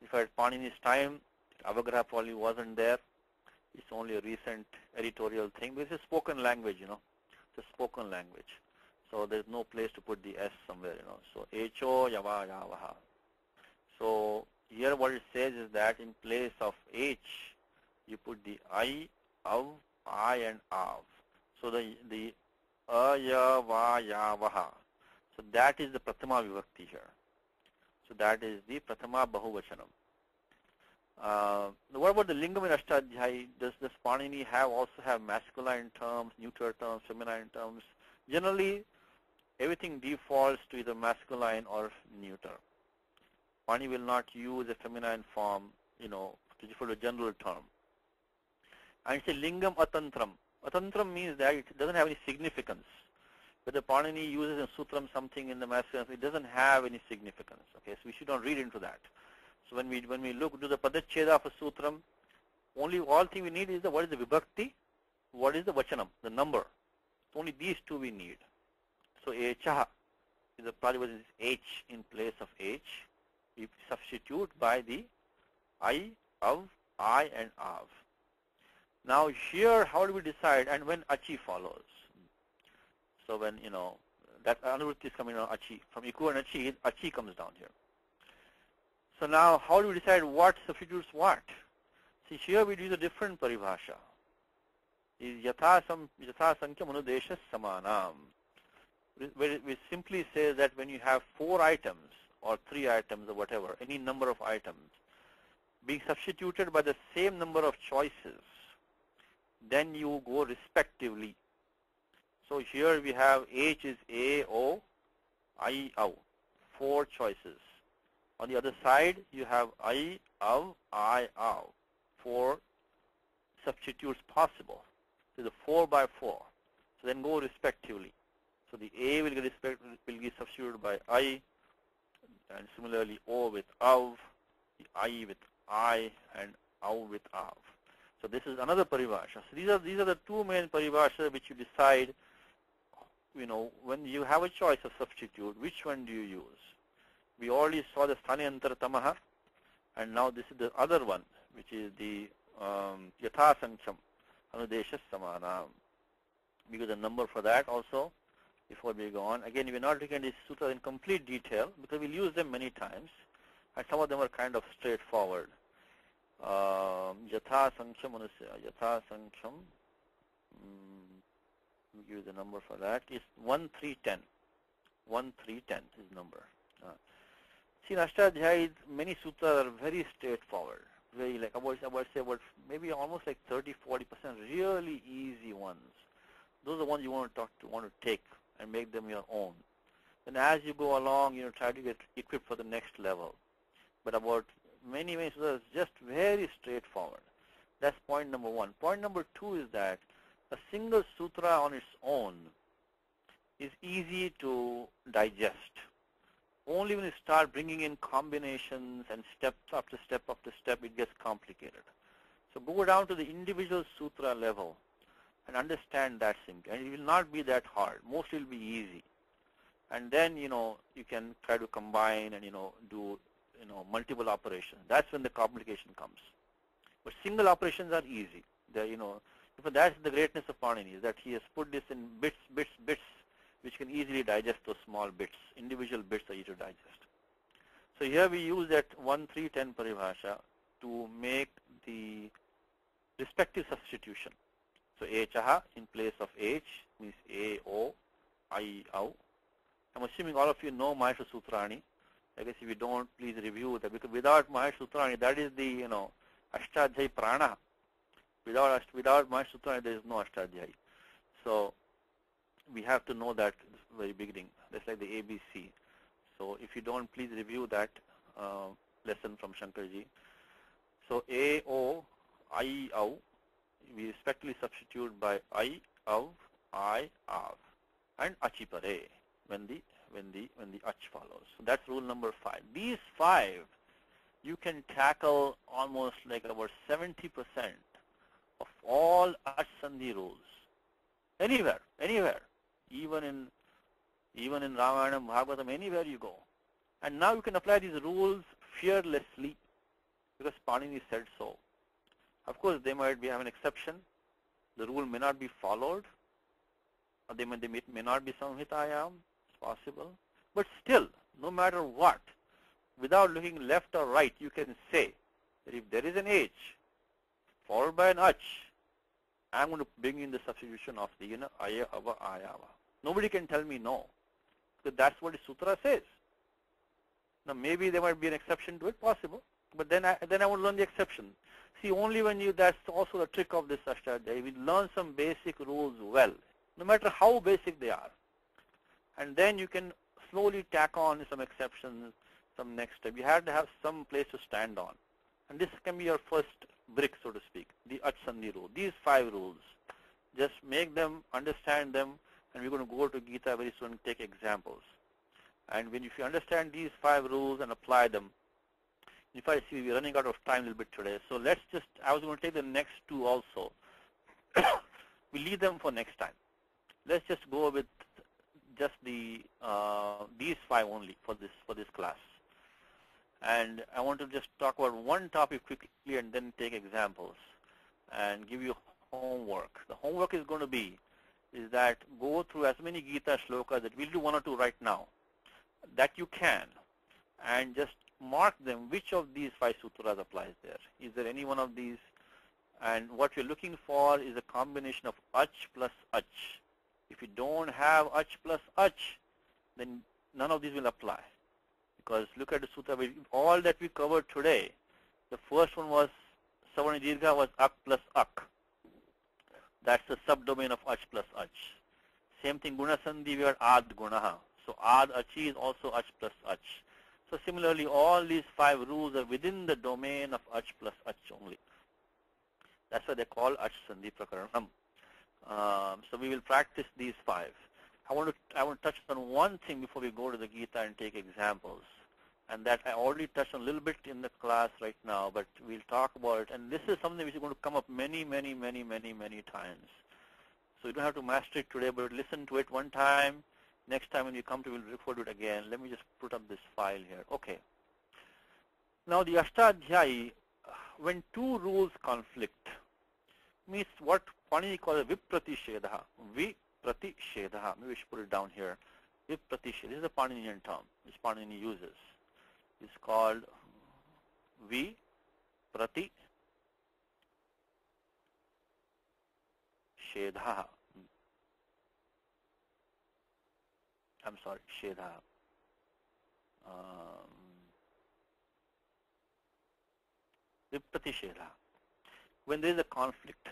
If at Panini's time, avagraha probably wasn't there. It's only a recent editorial thing. But it's a spoken language, It's a spoken language. So there's no place to put the S somewhere, So echo yava yavaha. So here what it says is that in place of H, you put the I, av, I, and av. So the ayava yavaha. So that is the prathama vibhakti here. So that is the prathama bahuvachanam. What about the lingam in Astadhyayi? Does Panini also have masculine terms, neuter terms, feminine terms? Generally, everything defaults to either masculine or neuter. Panini will not use a feminine form, to refer to a general term. And it's a lingam atantram. Atantram means that it doesn't have any significance. Whether Panini uses in sutram something in the masculine, it doesn't have any significance. Okay, so we should not read into that. So when we look to the padacheda of a sutram, all thing we need is what is the vibhakti, what is the vachanam, the number. Only these two we need. So echaha is a probably is H in place of H. We substitute by the I, av, I, and av. Now here, how do we decide? And when achi follows. So when, that anuvritti is coming on achi. From iku and achi comes down here. So now, how do we decide what substitutes what? See, here we use a different paribhasha. Is yatha sankhya manudesha samanam. We simply say that when you have 4 items or 3 items or whatever, any number of items, being substituted by the same number of choices, then you go respectively. So here we have H is A, O, I, Au, 4 choices. On the other side, you have I, Av, I, Au, 4 substitutes possible. So the 4 by 4. So then go respectively. So the A will get substituted by I, and similarly O with Av, the I with I, and Au with Av. So this is another paribhasha. So these are the 2 main paribhashas which you decide, when you have a choice of substitute, which one do you use? We already saw the sthanyantar tamaha, and now this is the other one, which is the yatha sankham anudesha samanam. We got the number for that also before we go on. Again, we're not looking at these sutras in complete detail because we'll use them many times, and some of them are kind of straightforward. Yatha sankham yatha sankham. Let me give you the number for that. It's 1310. 1310 is number. See, in Astadhyayi, many sutras are very straightforward. Very like, I would say maybe almost like 30-40% really easy ones. Those are the ones you want to take and make them your own. Then as you go along, try to get equipped for the next level. But about many sutras, just very straightforward. That's point number 1. Point number 2 is that a single sutra on its own is easy to digest. Only when you start bringing in combinations and step after step after step, it gets complicated. So go down to the individual sutra level and understand that simply. And it will not be that hard. Mostly it will be easy. And then, you can try to combine and, do, multiple operations. That's when the complication comes. But single operations are easy. That's the greatness of Panini, is that he has put this in bits, which can easily digest those small bits. Individual bits are easy to digest. So here we use that 1310 paribhasha to make the respective substitution. So echaha in place of H means A, O, I, Au. I'm assuming all of you know Maheshwara Sutrani. I guess if you don't, please review that, because without Maheshwara Sutrani, that is the, Astadhyayi prana. Without Maheshwara Sutrani, there is no Astadhyayi. So we have to know that at the very beginning. That's like the ABC. So if you don't, please review that lesson from Shankarji. So A, O, I, Au, we respectively substitute by I, Av, I, Av, and Achipare when the when the ach follows. So that's rule number 5. These 5 you can tackle almost like about 70% of all ach sandhi rules. Anywhere, even in Ramayana, Bhagavatam, anywhere you go. And now you can apply these rules fearlessly because Panini said so. Of course, they might have an exception. The rule may not be followed, or they may not be samhitayam. It's possible. But still, no matter what, without looking left or right, you can say that if there is an H followed by an ach, I'm going to bring in the substitution of the aya, ava, ayava. Nobody can tell me no, because that's what the sutra says. Now maybe there might be an exception to it, possible, but then I would learn the exception. See, only when that's also the trick of this Astadhyayi. We learn some basic rules well, no matter how basic they are, and then you can slowly tack on some exceptions, some next step. You have to have some place to stand on, and this can be your first brick, so to speak, the ach sandhi rule. These 5 rules, just make them, understand them, and we're going to go to Gita very soon and take examples. And if you understand these 5 rules and apply them, if I see we're running out of time a little bit today, so let's just, I was going to take the next 2 also. We leave them for next time. Let's just go with just these 5 only for this class. And I want to just talk about one topic quickly and then take examples and give you homework. The homework is going to be is that go through as many Gita shlokas that we'll do 1 or 2 right now that you can, and just mark them which of these 5 sutras applies there. Is there any one of these? And what you're looking for is a combination of ach plus ach. If you don't have ach plus ach, then none of these will apply. Because look at the sutra, all that we covered today, the first one was Savarna Dirgha was ak plus ak. That's the subdomain of ach plus ach. Same thing, guna sandhi, we are ad gunaha. So ad achi is also ach plus ach. So similarly, all these 5 rules are within the domain of ach plus ach only. That's why they call ach sandhi prakaranam. So we will practice these 5. I want to touch on one thing before we go to the Gita and take examples, and that I already touched on a little bit in the class right now, but we'll talk about it. And this is something which is going to come up many times. So you don't have to master it today, but listen to it one time. Next time when you come to it, we'll refer to it again. Let me just put up this file here. Okay. Now the Astadhyayi, when 2 rules conflict, means what Panini calls vipratishedaha. Vipratishedaha. Maybe we should put it down here. Vipratishedaha. This is a Paninian term which Panini uses. It's called vipratishedaha. I'm sorry, Shedha. Vipratishedaha. When there is a conflict.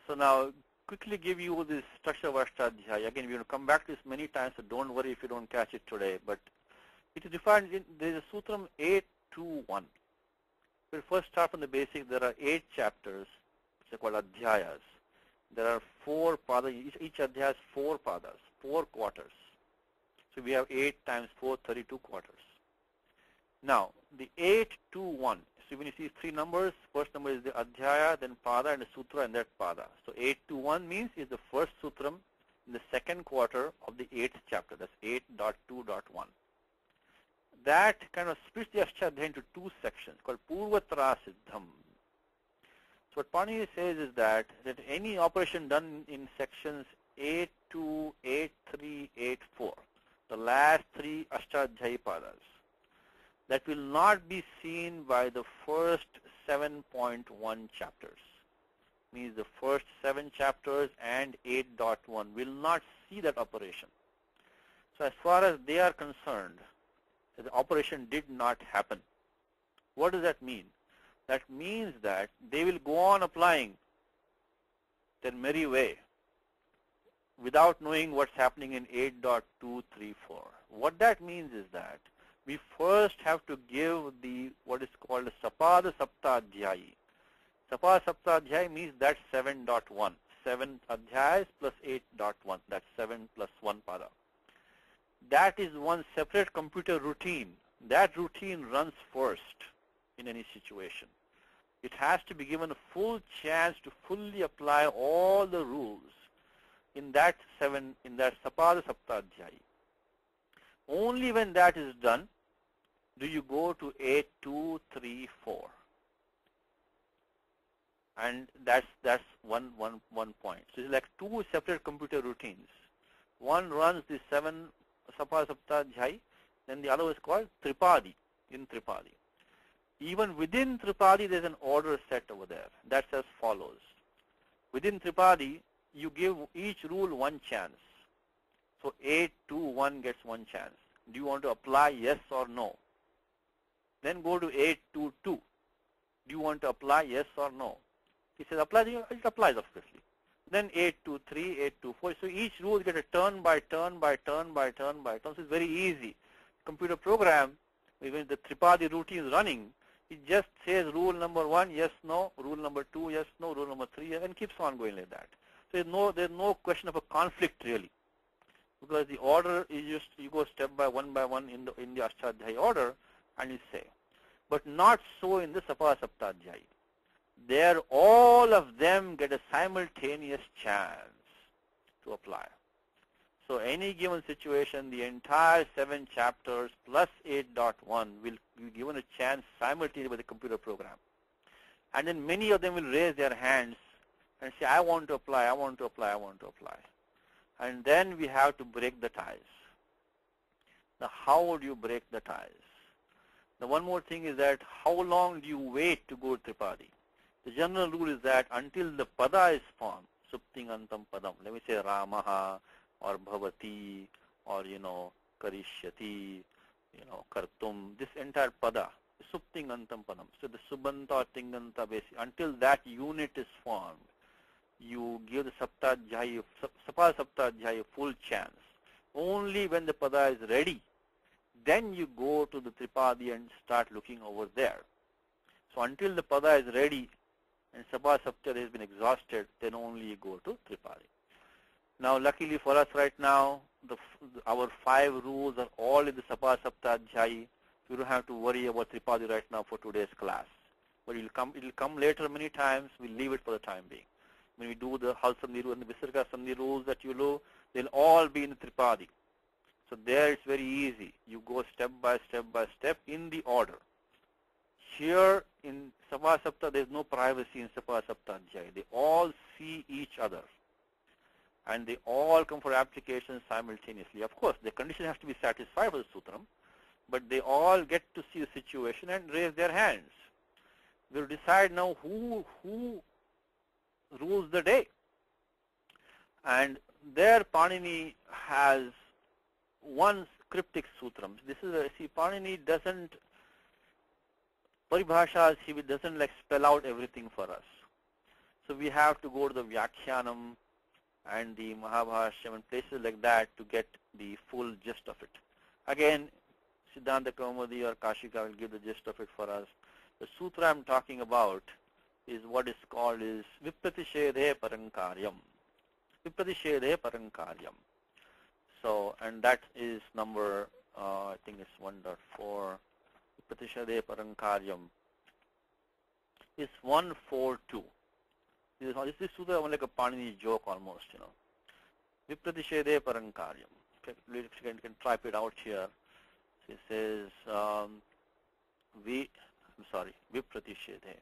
So now, quickly give you this structure of Astadhyayi. Again, we're going to come back to this many times, so don't worry if you don't catch it today. But it is defined in, there is a sutram 821. We'll first start from the basics. There are 8 chapters, which are called adhyayas. There are 4 padas. Each adhyaya has 4 padas, 4 quarters. So we have 8 times 4, 32 quarters. Now, the 821. So when you see 3 numbers, first number is the adhyaya, then pada, and the sutra, and that pada. So 821 means is the first sutram in the 2nd quarter of the 8th chapter. That's 8.2.1. That kind of splits the Astadhyayi into 2 sections called Purvatra Siddham. So what Panini says is that any operation done in sections 8.2, 8.3, 8.4, the last 3 Astadhyayi padas, that will not be seen by the first 7.1 chapters. Means the first 7 chapters and 8.1 will not see that operation. So as far as they are concerned, the operation did not happen. What does that mean? That means that they will go on applying their merry way without knowing what's happening in 8.234. What that means is that we first have to give the what is called a Sapada Saptadhyayi. Sapada Saptadhyayi means that's 7.1. 7 adhyayas plus 8.1. That's 7 plus 1 pada. that is one separate computer routine. That routine runs first in any situation. It has to be given a full chance to fully apply all the rules in that Sapada Saptadhyayi. Only when that is done do you go to 8, 2, 3, 4. And that's one point. So it's like two separate computer routines. One runs the 7 Sapada Saptadhyayi, then the other is called Tripadi, in Tripadi. Even within Tripadi, there's an order set over there. That's as follows. Within Tripadi, you give each rule one chance. So 8, 2, 1 gets one chance. Do you want to apply yes or no? Then go to 8, 2, 2. Do you want to apply yes or no? He says apply, it applies obviously. Then 8, 2, 3, 8, 2, 4. So each rule gets a turn by turn by turn by turn by turn. So it's very easy. Computer program, even the Tripadi routine is running, it just says rule number 1, yes, no, rule number 2, yes, no, rule number 3, and keeps on going like that. So there's no question of a conflict really, because the order is just, you go step by one in the Astadhyayi order, and you say. But not so in the Sapada Saptadhyayi. There all of them get a simultaneous chance to apply. So any given situation, the entire 7 chapters plus 8.1 will be given a chance simultaneously by the computer program. And then many of them will raise their hands and say, I want to apply, I want to apply, I want to apply. And then we have to break the ties. Now, how would you break the ties? Now, one more thing is that how long do you wait to go to Tripadi? The general rule is that until the pada is formed, supting antam padam, let me say Ramaha or Bhavati or, Karishyati, Kartum, this entire pada, supting antam padam. So the subanta or tinganta basic, until that unit is formed, you give the Sapada Saptadhyayi full chance. Only when the pada is ready, then you go to the Tripadi and start looking over there. So until the pada is ready and Sapada Saptadhyayi has been exhausted, then only you go to Tripadi. Now, luckily for us right now, our 5 rules are all in the Sapada Saptadhyayi. You don't have to worry about Tripadi right now for today's class. But it'll come later many times. We'll leave it for the time being. When we do the Hal Sandhi rule and the Visarga Sandhi rules that you know, they'll all be in the Tripadi. So there it's very easy. You go step by step by step in the order. Here in Sapada Sapta, there's no privacy in Sapada Saptadhyayi. They all see each other. And they all come for application simultaneously. Of course, the condition has to be satisfied for the sutram, but they all get to see the situation and raise their hands. We'll decide now who rules the day. And there Panini has one cryptic sutram. This is see, Panini doesn't, paribhashas, he doesn't like spell out everything for us. So we have to go to the Vyakhyanam and the Mahabhashyam and places like that to get the full gist of it. Again, Siddhanta Kaumudi or Kashika will give the gist of it for us. The sutra I'm talking about is what is called is Vipratishedehe Parankaryam. Vipratishedehe Parankaryam. So, and that is number, I think it's 1.4. Vipratishedehe Parankaryam is 142. This is sutra like a Panini joke almost, Vipratishedehe Parankaryam. Okay, you can type it out here. So it says, Vipratishedehe.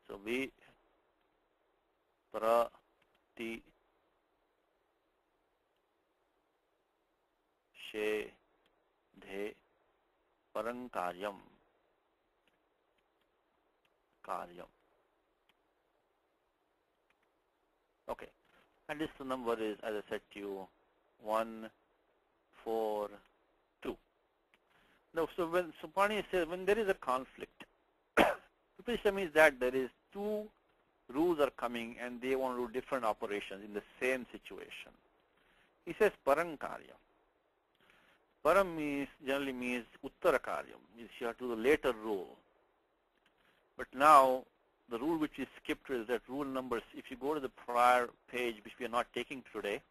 So Vipratishedehe Parankaryam. Okay, and this number is, as I said to you, 142. Now, so when Panini says when there is a conflict, Vipratisha means that there is 2 rules are coming and they want to do different operations in the same situation. He says Parankaryam. Param generally means Uttarakaryam, means you have to do the later rule. But now, the rule which is skipped is that rule numbers, if you go to the prior page, which we are not taking today,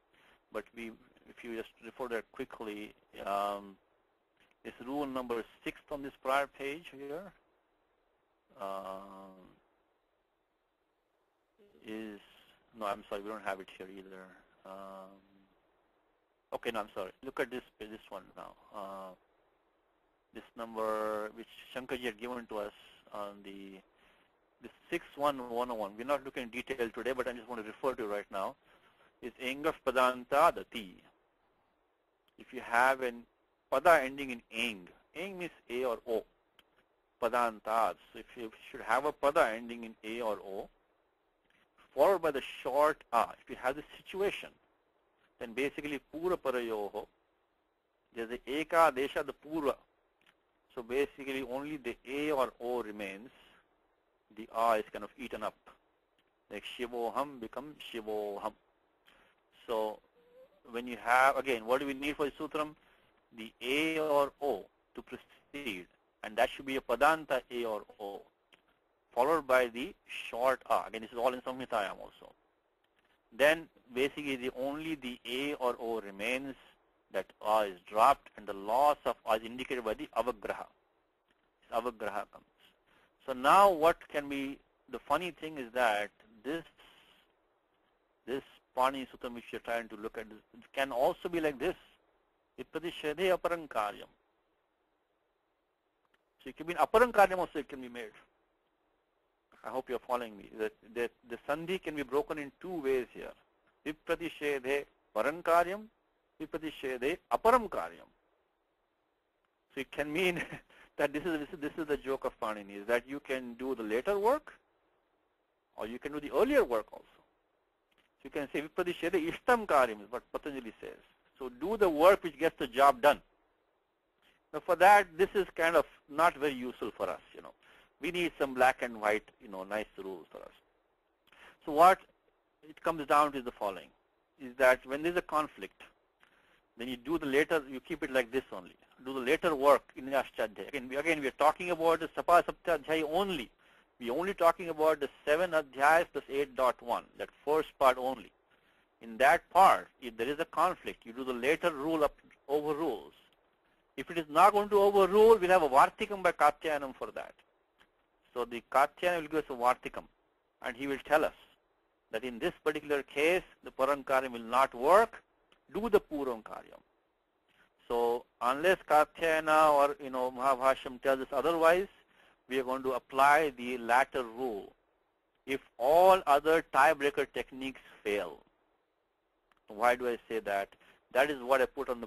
but we if you just refer that quickly, it's rule number 6 on this prior page here. No, I'm sorry, we don't have it here either. Okay, no, I'm sorry. Look at this one now. This number which Shankarji had given to us on the 61101. We're not looking in detail today, but I just want to refer to right now. It's Engaf Padanta Dati. If you have an pada ending in eng means A or O. Padantas. So if you should have a pada ending in A or O, followed by the short a. If you have this situation, then basically pura parayoho, there's the eka desha, the pura. So basically only the A or O remains. The a is kind of eaten up. Like shivoham becomes shivoham. So when you have, again, what do we need for the sutram? The A or O to proceed, and that should be a padanta A or O, followed by the short a. Again, this is all in Samhitayam also. Then basically only the A or O remains, that a is dropped, and the loss of a is indicated by the avagraha. This avagraha comes. So now what can be, the funny thing is that this Panini Sutram which you're trying to look at can also be like this. Vipratishdhe aparankaryam. So it can be in aparankaryam also, it can be made. I hope you're following me. That the sandhi can be broken in two ways here. Vipratishdhe parankaryam, vipratishdhe aparankaryam. So it can mean that this is the joke of Panini, is that you can do the later work or you can do the earlier work also. So you can say vipratishdhe ishtam karyam is what Patanjali says. So do the work which gets the job done. Now for that, this is kind of not very useful for us, We need some black and white, nice rules for us. So what it comes down to is the following, is that when there's a conflict, then you do the later, you keep it like this only. Do the later work in the Astadhyayi. Again, we are talking about the Sapada Saptadhyayi only. We are only talking about the 7 adhyayas plus 8.1, that first part only. In that part, if there is a conflict, you do the later rule overrules. If it is not going to overrule, we'll have a Vartikam by Katyayanam for that. So the Katyayanam will give us a Vartikam, and he will tell us that in this particular case, the Parankaryam will not work. Do the Purankaryam. So unless Katyayana or Mahabhashyam tells us otherwise, we are going to apply the latter rule if all other tiebreaker techniques fail. Why do I say that? That is what I put on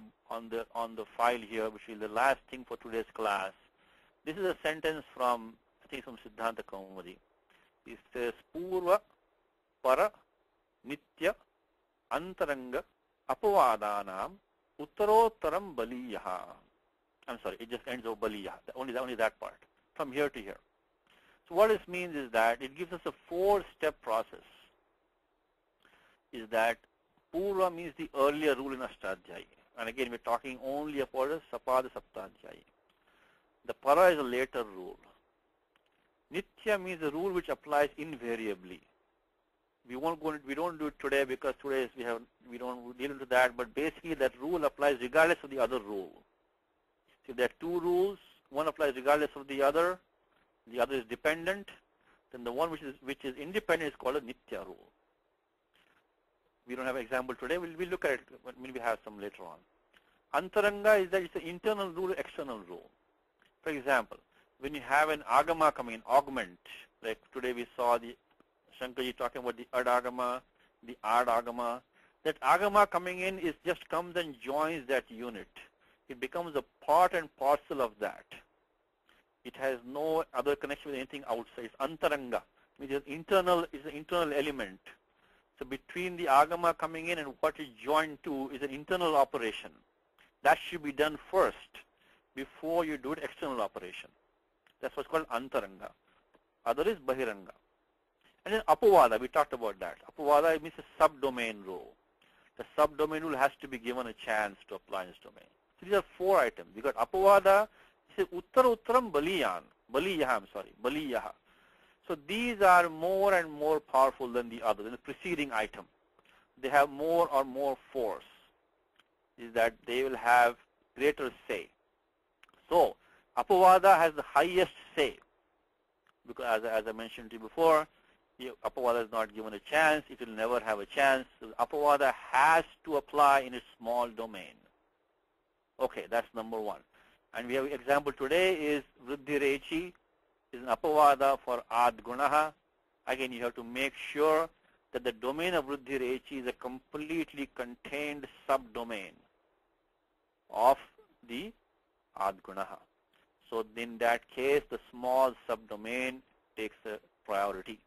the file here, which is the last thing for today's class. This is a sentence from, I think, from Siddhanta Kaumudi. It says, Purva, Para, Nitya, Antaranga, Apavadanam, Uttarottaram Baliyaha. I'm sorry, it just ends with Baliyaha, only that part, from here to here. So what this means is that it gives us a 4-step process. Is that Purva means the earlier rule in Astadhyayi. And again, we're talking only about the Sapada Saptadhyayi. The Para is a later rule. Nitya means the rule which applies invariably. We don't do it today because today we don't deal into that, but basically that rule applies regardless of the other rule. So if there are 2 rules, one applies regardless of the other is dependent, then the one which is independent is called a Nitya rule. We don't have an example today. We'll look at it when we have some later on. Antaranga is that it's an internal rule, external rule. For example, when you have an agama coming in, augment, like today we saw the Shankarji talking about the adagama, the adagama. That agama coming in is just comes and joins that unit. It becomes a part and parcel of that. It has no other connection with anything outside. It's antaranga, which is an internal element. So between the agama coming in and what is joined to is an internal operation. That should be done first before you do an external operation. That's what's called antaranga. Other is bahiranga. And then apavada, we talked about that. Apavada means a subdomain rule. The subdomain rule has to be given a chance to apply in this domain. So these are 4 items. We got apavada, it says uttaram baliyaha. So these are more and more powerful than the other, than the preceding item. They have more or more force. is that they will have greater say. So Apavada has the highest say, because as I mentioned to you before, Apavada is not given a chance. It will never have a chance. So Apavada has to apply in a small domain. Okay, that's number one. And we have an example today is Vriddhi Rechi is an Apavada for Ad Gunaha. Again, you have to make sure that the domain of Vriddhi Rechi is a completely contained subdomain of the Ad Gunaha. So in that case, the small subdomain takes a priority.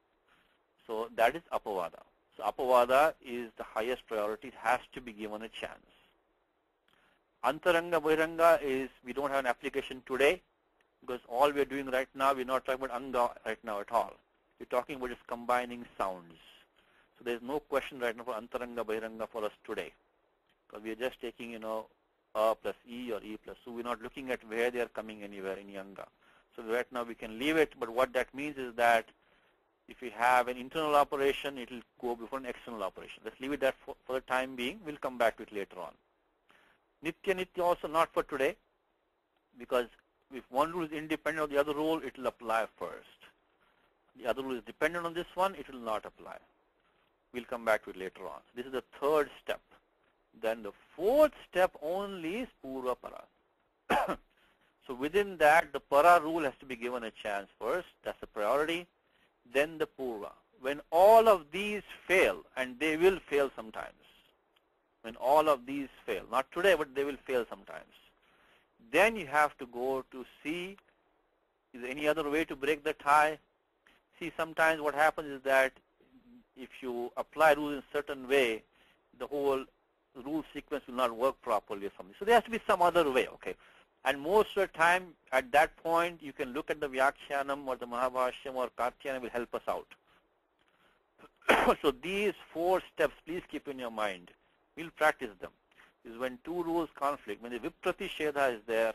So that is Apavada. So Apavada is the highest priority. It has to be given a chance. Antaranga Bahiranga is, we don't have an application today, because all we are doing right now, we're not talking about Anga right now at all. We're talking about just combining sounds. So there's no question right now for Antaranga Bahiranga for us today, because we are just taking, A plus E or E plus. So we're not looking at where they are coming anywhere in Anga. So right now we can leave it, but what that means is that if we have an internal operation, it will go before an external operation. Let's leave it that for the time being. We'll come back to it later on. Nitya Nitya also not for today, because if one rule is independent of the other rule, it will apply first. The other rule is dependent on this one, it will not apply. We'll come back to it later on. This is the third step. Then the fourth step only is Purva Para. So within that, the Para rule has to be given a chance first. That's the priority. Then the Purva. When all of these fail, and they will fail sometimes, when all of these fail, not today, but they will fail sometimes, then you have to go to see, is there any other way to break the tie? See, sometimes what happens is that if you apply rules in a certain way, the whole rule sequence will not work properly or something. So there has to be some other way, okay? And most of the time, at that point, you can look at the Vyakhyanam or the Mahabhashyam or Kartyanam will help us out. So these four steps, please keep in your mind. We'll practice them. Is when two rules conflict, when the Vipratishedha is there,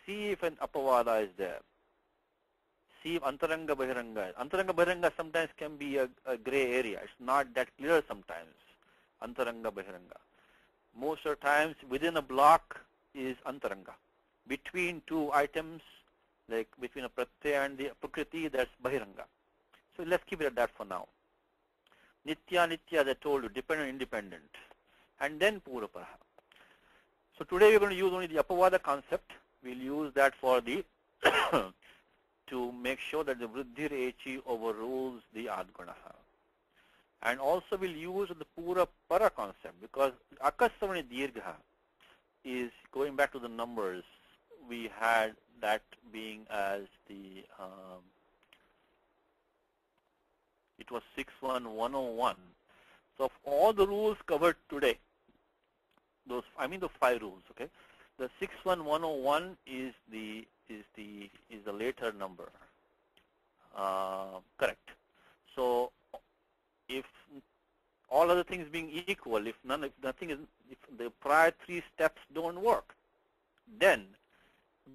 see if an Apavada is there. See if Antaranga Bahiranga is. Antaranga Bahiranga sometimes can be a gray area. It's not that clear sometimes. Antaranga Bahiranga. Most of the times within a block is Antaranga. Between two items, like between a Pratyaya and the Prakriti, that's Bahiranga. So let's keep it at that for now. Nitya, Nitya, as I told you, dependent, independent. And then Purva Para. So today we're going to use only the Apavada concept. We'll use that for the to make sure that the Vriddhi Rechi overrules the Adgunaha. And also we'll use the Purva Para concept, because Akasavani Dirgha is going back to the numbers. We had that being as the it was 61101. So of all the rules covered today, those the 5 rules, okay? The 61101 is the later number. Correct. So if all other things being equal, if the prior 3 steps don't work, then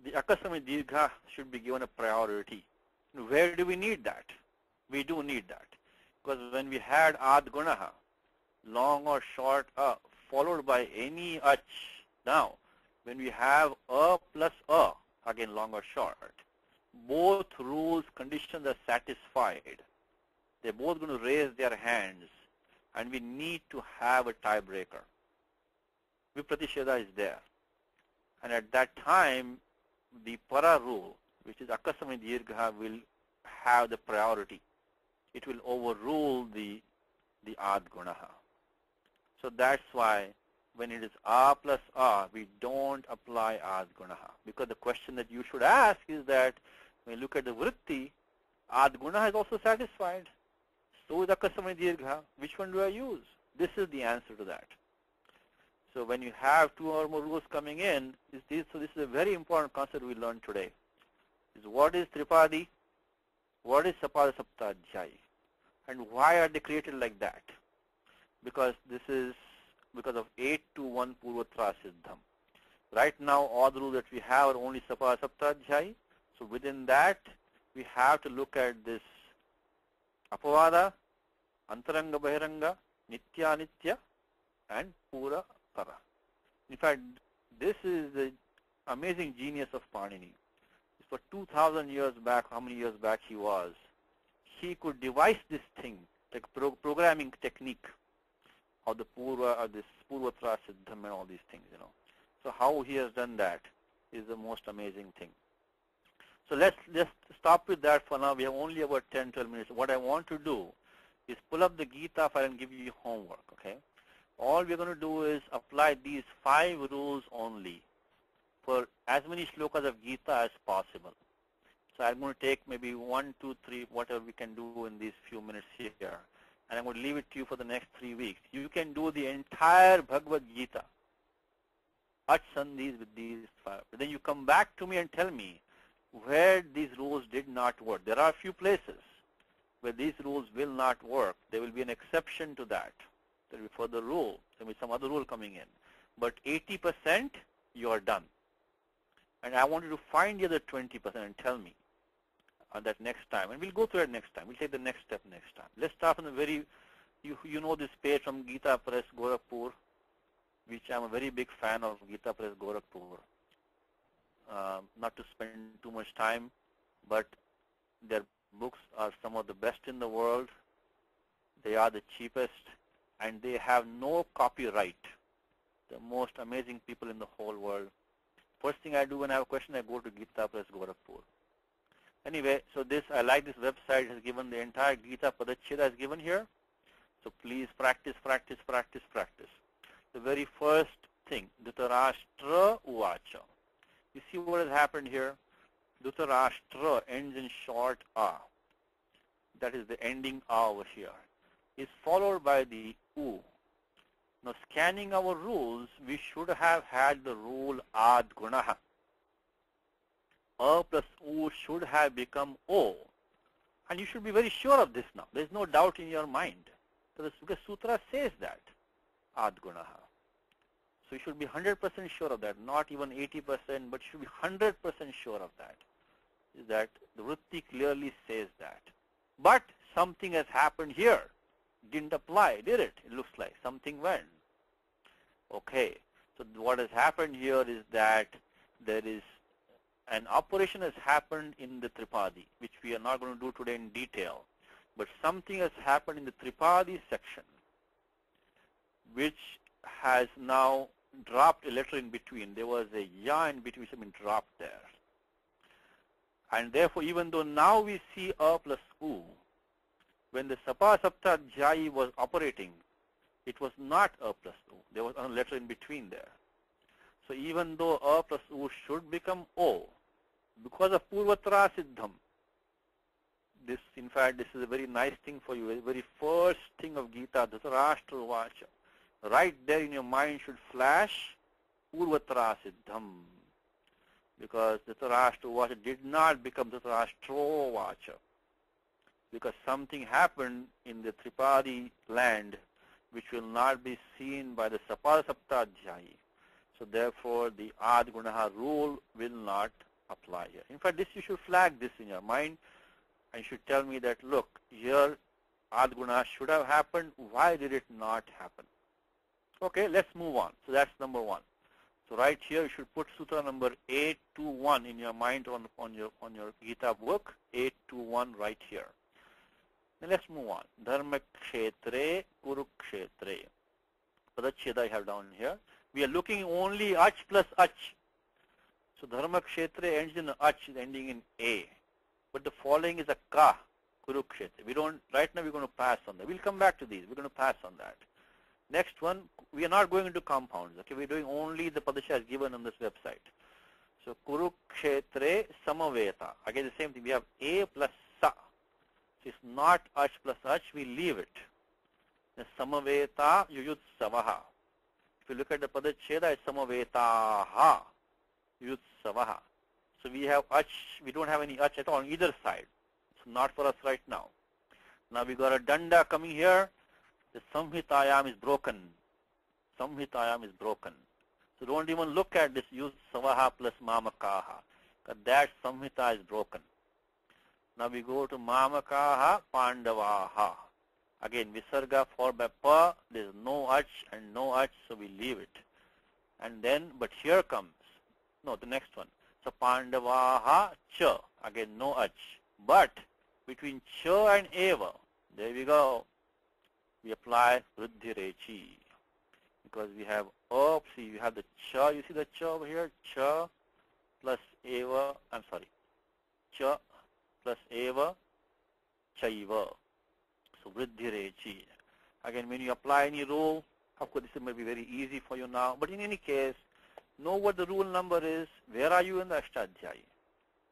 the Akasami Dirgha should be given a priority. Where do we need that? We do need that. Because when we had Ad Gunaha, long or short followed by any ach, now when we have a plus a, again long or short, both rules, conditions are satisfied. They're both going to raise their hands, and we need to have a tiebreaker. Vipratishedha is there. And at that time, the Para rule, which is Akasami Dirgha, will have the priority. It will overrule the Ad Gunaha. So that's why when it is A plus A, we don't apply Ad Gunaha. Because the question that you should ask is that when you look at the Vritti, Ad Gunaha is also satisfied. So is Akasami Dirgha. Which one do I use? This is the answer to that. So when you have 2 or more rules coming in, so this is a very important concept we learned today. Is what is Tripadi, what is Sapada Saptadhyayi, and why are they created like that? Because this is because of 8 to 1 Purvatra Siddham. Right now, all the rules that we have are only Sapada Saptadhyayi. So within that, we have to look at this Apavada, Antaranga Bahiranga, Nitya Nitya, and Pura Para. In fact, this is the amazing genius of Panini. For 2,000 years back, how many years back he was, he could devise this thing, like programming technique of the Purva, or this Purvatra Siddham and all these things, So how he has done that is the most amazing thing. So let's just stop with that for now. We have only about 10, 12 minutes. What I want to do is pull up the Gita file and give you homework, okay? All we're going to do is apply these 5 rules only for as many shlokas of Gita as possible. So I'm going to take maybe 1, 2, 3, whatever we can do in these few minutes here. And I'm going to leave it to you for the next 3 weeks. You can do the entire Bhagavad Gita, sandhis with these 5. But then you come back to me and tell me where these rules did not work. There are a few places where these rules will not work. There will be an exception to that. There will be further rule. There will be some other rule coming in. But 80%, you are done. And I want you to find the other 20% and tell me that next time. And we'll go through it next time. We'll take the next step next time. Let's start from the very, you know this page from Gita Press Gorakhpur, which I'm a very big fan of, Gita Press Gorakhpur. Not to spend too much time, but their books are some of the best in the world. They are the cheapest, and they have no copyright. The most amazing people in the whole world. First thing I do when I have a question, I go to Gita Press Gorakhpur. Anyway, so this, I like this website, has given the entire Gita Padacheda is given here. So please practice, practice, practice, practice. The very first thing, Dhritarashtra Uvacha. You see what has happened here? Dhritarashtra ends in short A. That is the ending A over here. Is followed by the U. Now scanning our rules, we should have had the rule Ad Gunaha. A plus U should have become O. And you should be very sure of this now. There is no doubt in your mind. Because Sutra says that. Ad Gunaha. So you should be 100% sure of that. Not even 80%, but you should be 100% sure of that. Is that the Vritti clearly says that. But something has happened here. Didn't apply, did it? It looks like something went. Okay. So what has happened here is that there is an operation has happened in the Tripadi, which we are not going to do today in detail. But something has happened in the Tripadi section, which has now dropped a letter in between. There was a ya in between which has been dropped there. And therefore, even though now we see A plus U, when the Astadhyayi was operating, it was not A plus U. There was a letter in between there. So even though A plus U should become O, because of Purvatra Siddham, this, in fact, this is a very nice thing for you. The very first thing of Gita, Dhritarashtra Vacha. Right there in your mind should flash Purvatra Siddham. Because Dhritarashtra Vacha did not become Dhritarashtra Vacha. Because something happened in the Tripadi land which will not be seen by the Saptadhyayi. So therefore, the Ad Gunaha rule will not apply here. In fact, this you should flag this in your mind and you should tell me that, look, here Ad Gunaha should have happened. Why did it not happen? Okay, let's move on. So that's number 1. So right here, you should put sutra number 821 in your mind on your Gita book, 821 right here. Then let's move on. Dharma Kshetre, Kurukshetre. Padacheda I have down here. We are looking only ach plus ach. So Dharma Kshetre ends in ach, ending in A. But the following is a ka, Kurukshetra. We don't, right now we're going to pass on that. We'll come back to these. We're going to pass on that. Next one, we are not going into compounds. Okay, we're doing only the Padasha as given on this website. So Kurukshetre Samaveta. Again, the same thing. We have A plus Sa. So it's not ach plus ach. We leave it. The Samaveta Yuyut Savaha. If you look at the Padacheda, it's Samavetaha Yuyut Savaha. So we have ach. We don't have any ach at all on either side. It's not for us right now. Now we got a danda coming here. The Samhitayam is broken. Samhitayam is broken. So don't even look at this use Savaha plus Mamakaha. Because that Samhita is broken. Now we go to Mamakaha Pandavaha. Again, Visarga followed by Pa. There is no ach and no ach, so we leave it. And then, but here comes, no, the next one. So Pandavaha cha, again no ach. But between cha and eva, there we go, we apply vriddhi rechi. Because we have see, you have the cha, you see the cha over here, cha plus eva, I'm sorry, cha plus eva, chaiva. So vriddhi rechi. Again, when you apply any rule, of course this may be very easy for you now, but in any case, know what the rule number is. Where are you in the Astadhyayi?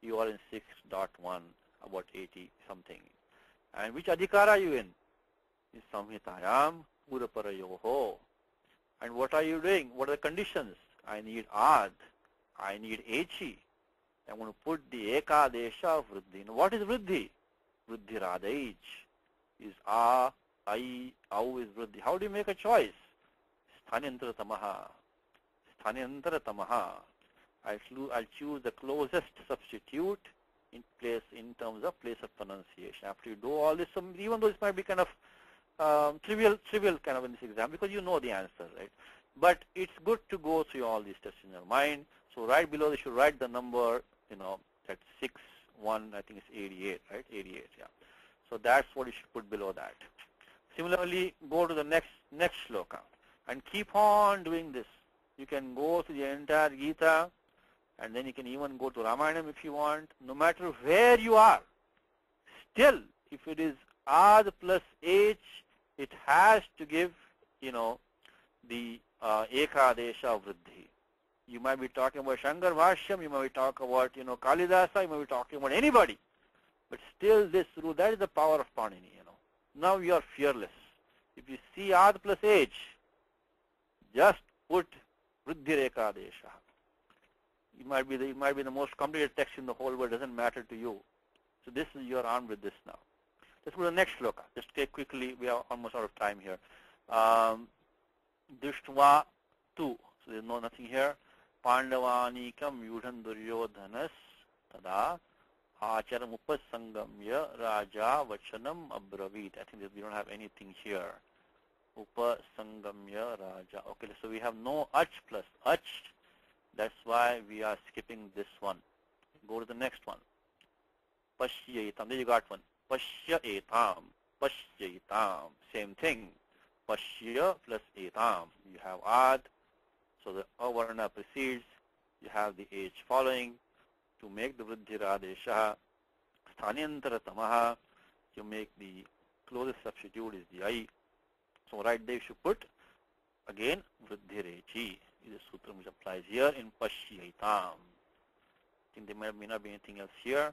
You are in 6.1, about 80 something. And which adhikar are you in? Is samhitayam uraparayoho. And what are you doing? What are the conditions? I need ad. I need echi. I'm going to put the ekadesha of vriddhi. Now what is vriddhi? Vriddhi radaj. Is a, I, au is vriddhi. How do you make a choice? Sthanyantra tamaha. Sthanyantra tamaha. I'll choose the closest substitute in terms of place of pronunciation. After you do all this, even though this might be kind of trivial kind of in this exam, because you know the answer, right? But it's good to go through all these tests in your mind. So right below, you should write the number, at 6, 1, I think it's 88, right? 88, yeah. So that's what you should put below that. Similarly, go to the next shloka and keep on doing this. You can go through the entire Gita, and then you can even go to Ramayana if you want. No matter where you are, still, if it is ad plus h, it has to give, the ekadesha of vriddhi. You might be talking about Shankar Bhashyam, you might be talking about, Kalidasa, you might be talking about anybody. But still this rule, that is the power of Panini, Now you are fearless. If you see ad plus h, just put vriddhi ekadesha. It might be the most complicated text in the whole world, doesn't matter to you. So this is, you're armed with this now. Let's go to the next shloka. Just take quickly, we are almost out of time here. Drishtva tu. So there's nothing here. Pandavanikam yudhan duryodhanas tada acharam upasangamya raja vachanam abravit. I think that we don't have anything here. Upasangamya raja. Okay, so we have no ach plus ach. That's why we are skipping this one. Go to the next one. Pashyaitam. There you got one. Pashyaitam. Pashyaitam. Same thing. Pashya plus etam. You have ad. So the avarna precedes. You have the h following. To make the vriddhi radesha. Sthanyantra tamaha. You make the closest substitute is the I. So right there you should put again vriddhi rechi. Is a sutra which applies here in Pashyaitam. I think there may not be anything else here.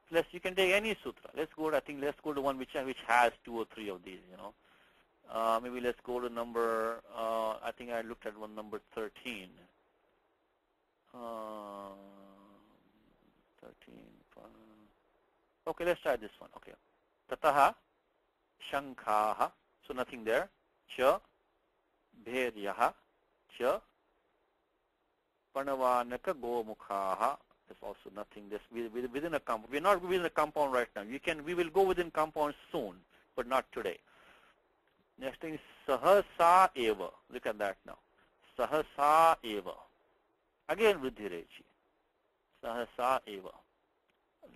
Plus, you can take any sutra. Let's go to one which has 2 or 3 of these. Maybe let's go to number. I think I looked at one number 13. 13. Okay, let's try this one. Okay. Tataha shankhaha. So nothing there. Cha bheryaha. Cha Panavanaka Gomukhaha. There's also nothing. This within a compound. We're not within a compound right now. We will go within compound soon, but not today. Next thing is Sahasa Eva. Look at that now. Sahasa Eva. Again vriddhi rechi. Sahasa Eva.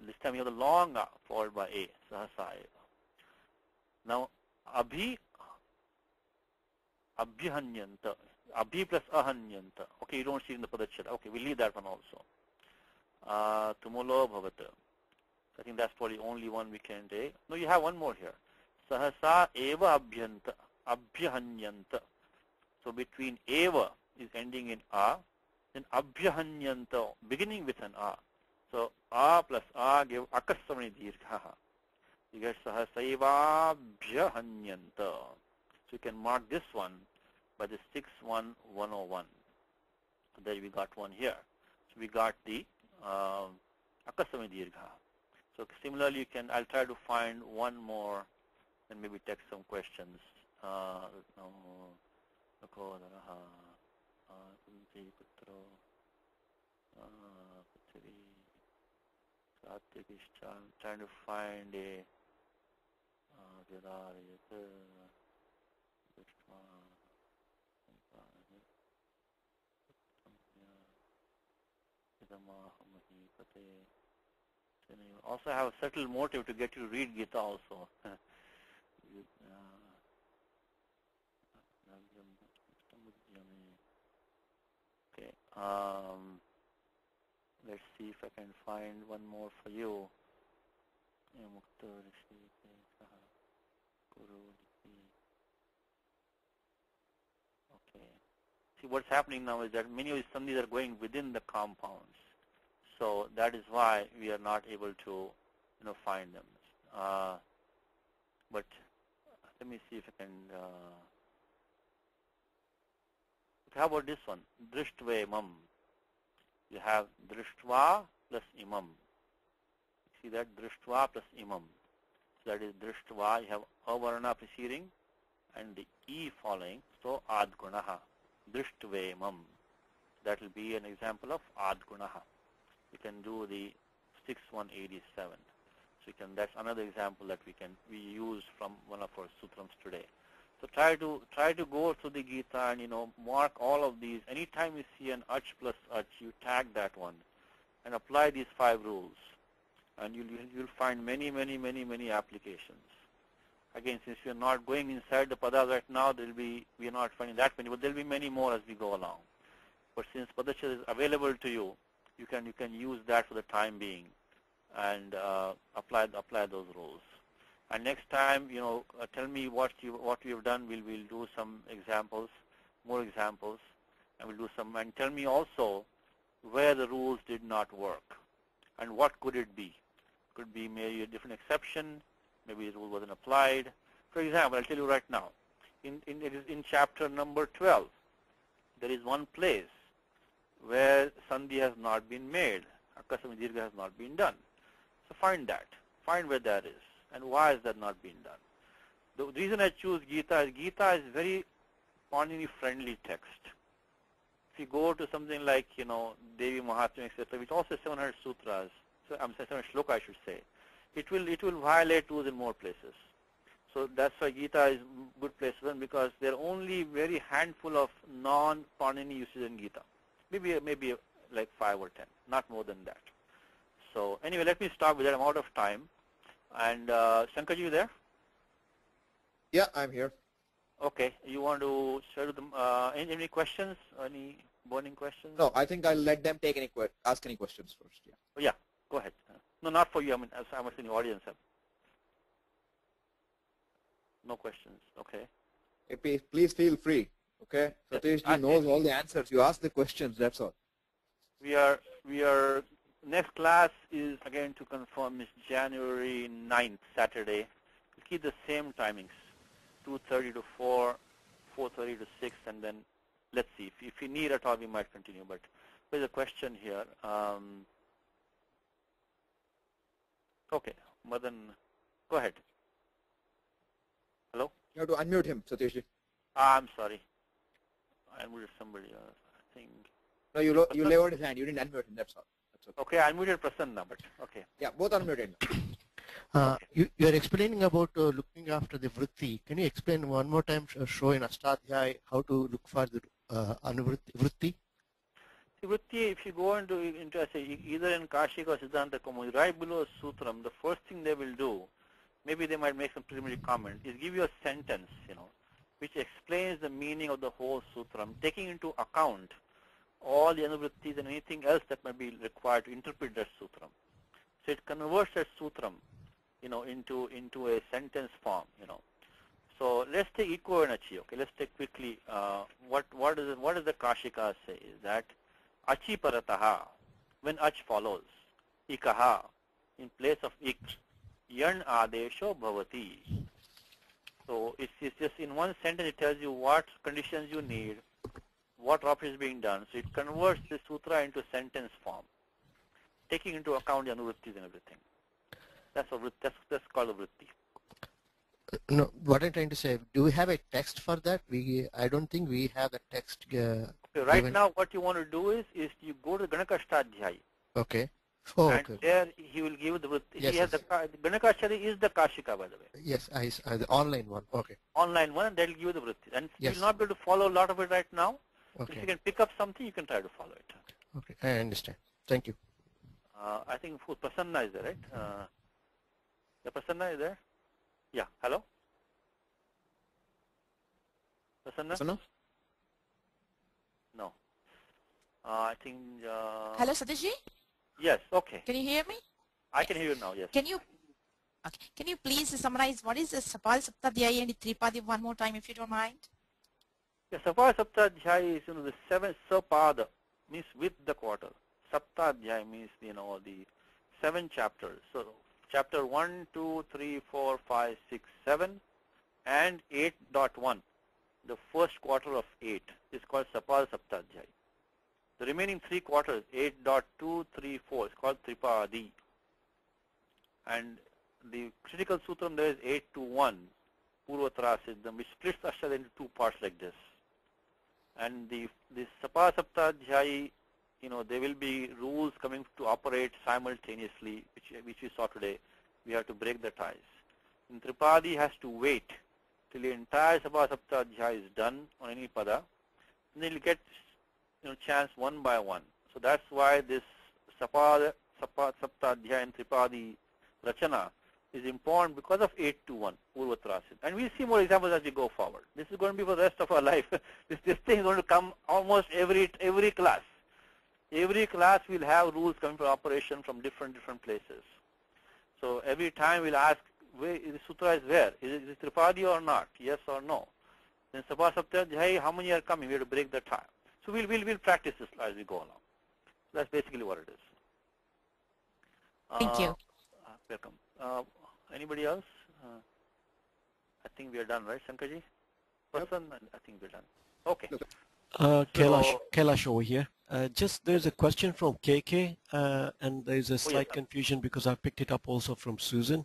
This time you have the long A followed by A. Sahasa Eva. Now Abhyahanyanta. Abhi plus ahanyanta. Okay, you don't see in the padachara. Okay, we'll leave that one also. Tumulo bhavata. I think that's probably only one we can take. No, you have one more here. Sahasa eva abhyahanyanta. So between eva is ending in a, then abhyahanyanta, beginning with an a. So a plus a give akasavani dirghaha. You get sahasaiva abhyahanyanta. So you can mark this one by the 61101. So there we got one here. So we got the akasami dirgha. So similarly, I'll try to find one more and maybe take some questions. I'm trying to find a Also have a subtle motive to get you to read Gita also. Okay. Let's see if I can find one more for you. Okay. See, what's happening now is that many of these sandhis are going within the compounds. So that is why we are not able to, find them. But let me see if I can. Okay, how about this one? Drishtva imam. You have drishtva plus imam. See that? Drishtva plus imam. So that is drishtva. You have avarna preceding and the e following. So adgunaha. Drishtva imam. That will be an example of adgunaha. You can do the 6187. So you can. That's another example that we use from one of our sutrams today. So try to go through the Gita and mark all of these. Anytime you see an ach plus ach, you tag that one and apply these 5 rules, and you'll find many applications. Again, since we are not going inside the padas right now, we are not finding that many, but there'll be many more as we go along. But since Padachara is available to you, you can use that for the time being and apply those rules. And next time, tell me what you have done. We'll do some examples, more examples, and we'll do some. And tell me also where the rules did not work, and what could it be? Could be maybe a different exception. Maybe the rule wasn't applied. For example, I'll tell you right now. In chapter number 12, there is one place where sandhi has not been made, akasami dirgha has not been done. So find that. Find where that is. And why is that not being done? The reason I choose Gita is very Panini friendly text. If you go to something like, Devi Mahatmya, etc., which also has 700 sutras, so I'm saying 700 shloka, I should say, it will violate rules in more places. So that's why Gita is a good place for them, because there are only very handful of non-Panini uses in Gita. Maybe like 5 or 10, not more than that. So anyway, let me stop with that. I'm out of time. And Shankarji, you there? Yeah, I'm here. Okay. You want to share with them any questions? Any burning questions? No, I think I'll let them ask any questions first. Yeah. Oh, yeah. Go ahead. No, not for you. I mean, as I'm in the audience. No questions. Okay. Hey, please feel free. Okay. Sateshji knows all the answers. You ask the questions. That's all. We are. Next class is, again, to confirm, is January 9th, Saturday. We'll keep the same timings, 2:30 to 4, 4:30 to 6, and then let's see. If you need at all, we might continue. But there's a question here. Okay, Madan, go ahead. Hello? You have to unmute him, Sateshji. I'm sorry. I unmuted somebody else, I think. No, you lowered his hand. You didn't unmute him. That's all. Okay, I unmuted Prasanna, but okay. Yeah, both unmuted. You are explaining about looking after the vritti. Can you explain one more time, show in Astadhyayi, how to look for the vritti? See, vritti, if you go into say, either in Kashika or Siddhanta Kaumudi, right below a sutram, the first thing they will do, maybe they might make some preliminary comment, is give you a sentence, which explains the meaning of the whole sutram, taking into account all the anuvrittis and anything else that might be required to interpret that sutram. So it converts that sutram, into a sentence form, So let's take Iko and Achi. Okay, let's take quickly what does the Kashika say? Is that Achi parataha, when Ach follows, Ikaha, in place of Ik, Yan adesho bhavati. So it's just in one sentence it tells you what conditions you need, what operation is being done. So it converts the sutra into sentence form, taking into account the anuvrittis and everything. That's called a vritti. No, what I'm trying to say, do we have a text for that? I don't think we have a text. Okay, right now what you want to do is you go to Ganaka Astadhyayi. Okay. Oh, and okay. there he will give you the vritti. Yes, he has yes. The Ganaka Astadhyayi is the Kashika, by the way. Yes, the online one. Okay. Online one, and they'll give you the vritti. And yes. you'll not be able to follow a lot of it right now. Okay. If you can pick up something, you can try to follow it. Okay, I understand. Thank you. I think Prasanna is there, right? Yeah, Prasanna is there? Yeah, hello? Prasanna? Prasanna? No. I think... Hello, Satishji? Yes, okay. Can you hear me? I can hear you now, yes. Can you please summarize what is the Sapada, Astadhyayi and Tripadi one more time if you don't mind? Yeah, Sapada Saptadhyayi is, the 7 Sapada, means with the quarter. Saptadhyayi means, the 7 chapters. So, chapter 1, 2, 3, 4, 5, 6, 7, and 8.1. The first quarter of 8 is called Sapada Saptadhyayi. The remaining 3 quarters, 8.2, 3, 4, is called Tripadi. And the critical sutram there is 8 to 1, Purvatara Siddham, which splits Ashtadhyayi into 2 parts like this. And the Sapada Saptadhyayi, there will be rules coming to operate simultaneously, which we saw today. We have to break the ties. And Tripadi has to wait till the entire Sapada Saptadhyayi is done on any pada, and then you'll get chants one by one. So that's why this Sapada Saptadhyayi and Tripadi Rachana is important because of 8 to 1, Purvatara Siddham. And we'll see more examples as we go forward. This is going to be for the rest of our life. This thing is going to come almost every class. Every class will have rules coming for operation from different places. So every time we'll ask, where the sutra is where? Is it Tripadi or not? Yes or no? Then Sapada Saptadhyayi, how many are coming? We have to break the tie. So we'll practice this as we go along. So that's basically what it is. Thank you. Welcome. Anybody else? I think we are done, right, Shankarji? Person, I think we're done. Okay. Kailash over here. There's a question from KK, and there's a slight confusion because I picked it up also from Susan.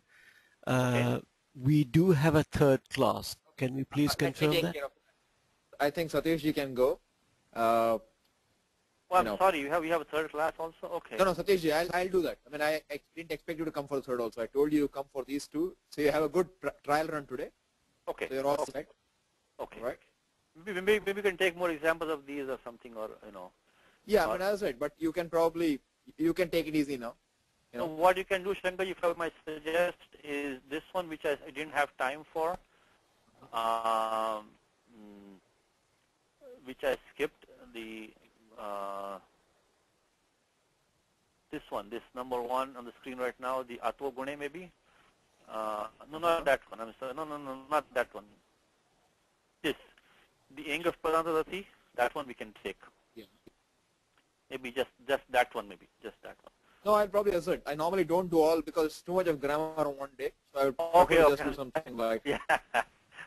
We do have a third class. Can we please confirm that? I think Satishji can go. Well, I'm sorry, we have a third class also? Okay. No, Satishji, I'll do that. I mean, I didn't expect you to come for the third also. I told you to come for these 2. So you have a good trial run today. Okay. So you're all set. Okay. Right? Maybe we can take more examples of these or something, or, Yeah, I mean, as I said, but you can take it easy now. So what you can do, Shankar, if I might suggest, is this one which I didn't have time for, which I skipped, this one, this number 1 on the screen right now, the Atva Gune maybe? No, not that one. I'm sorry. No, not that one. This, the Eng of Pradantadati, that one we can take. Yeah. Maybe just that one, maybe just that one. No, I'll probably assert. I normally don't do all because it's too much of grammar on one day. So I would probably just do something like. Yeah.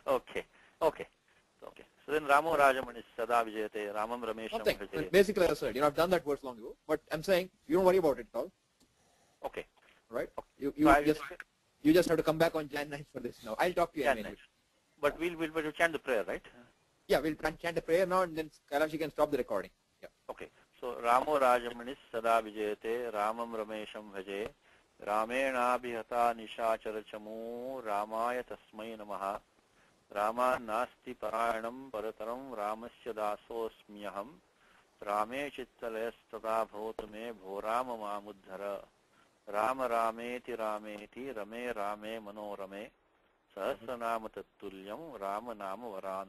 Okay. So then Ramo Rajamani Sada Vijayate, Ramam Ramesham Vijayate. Basically, I said, I've done that verse long ago. But I'm saying, you don't worry about it at all. Okay. Right? Okay. You just have to come back on Jan 9 for this now. I'll talk to you anyway. But we'll chant the prayer, right? Yeah, we'll chant the prayer now, and then Kailash can stop the recording. Yeah. Okay. So Ramo Rajamanis Sada Vijayate, Ramam Ramesham Bhaje, Ramena Bhihata Nishachara Chamu, Ramaya Tasmai Namaha, Rama Nasti Parayanam Parataram Ramasya Dasosmyaham, Rame Chittalayas Tada Bhotame Bhorama Mamudhara, Rama Rameti Rameti Rame Rame Manorame, Sahasranama Tattulyam, Rama Nama Varanam.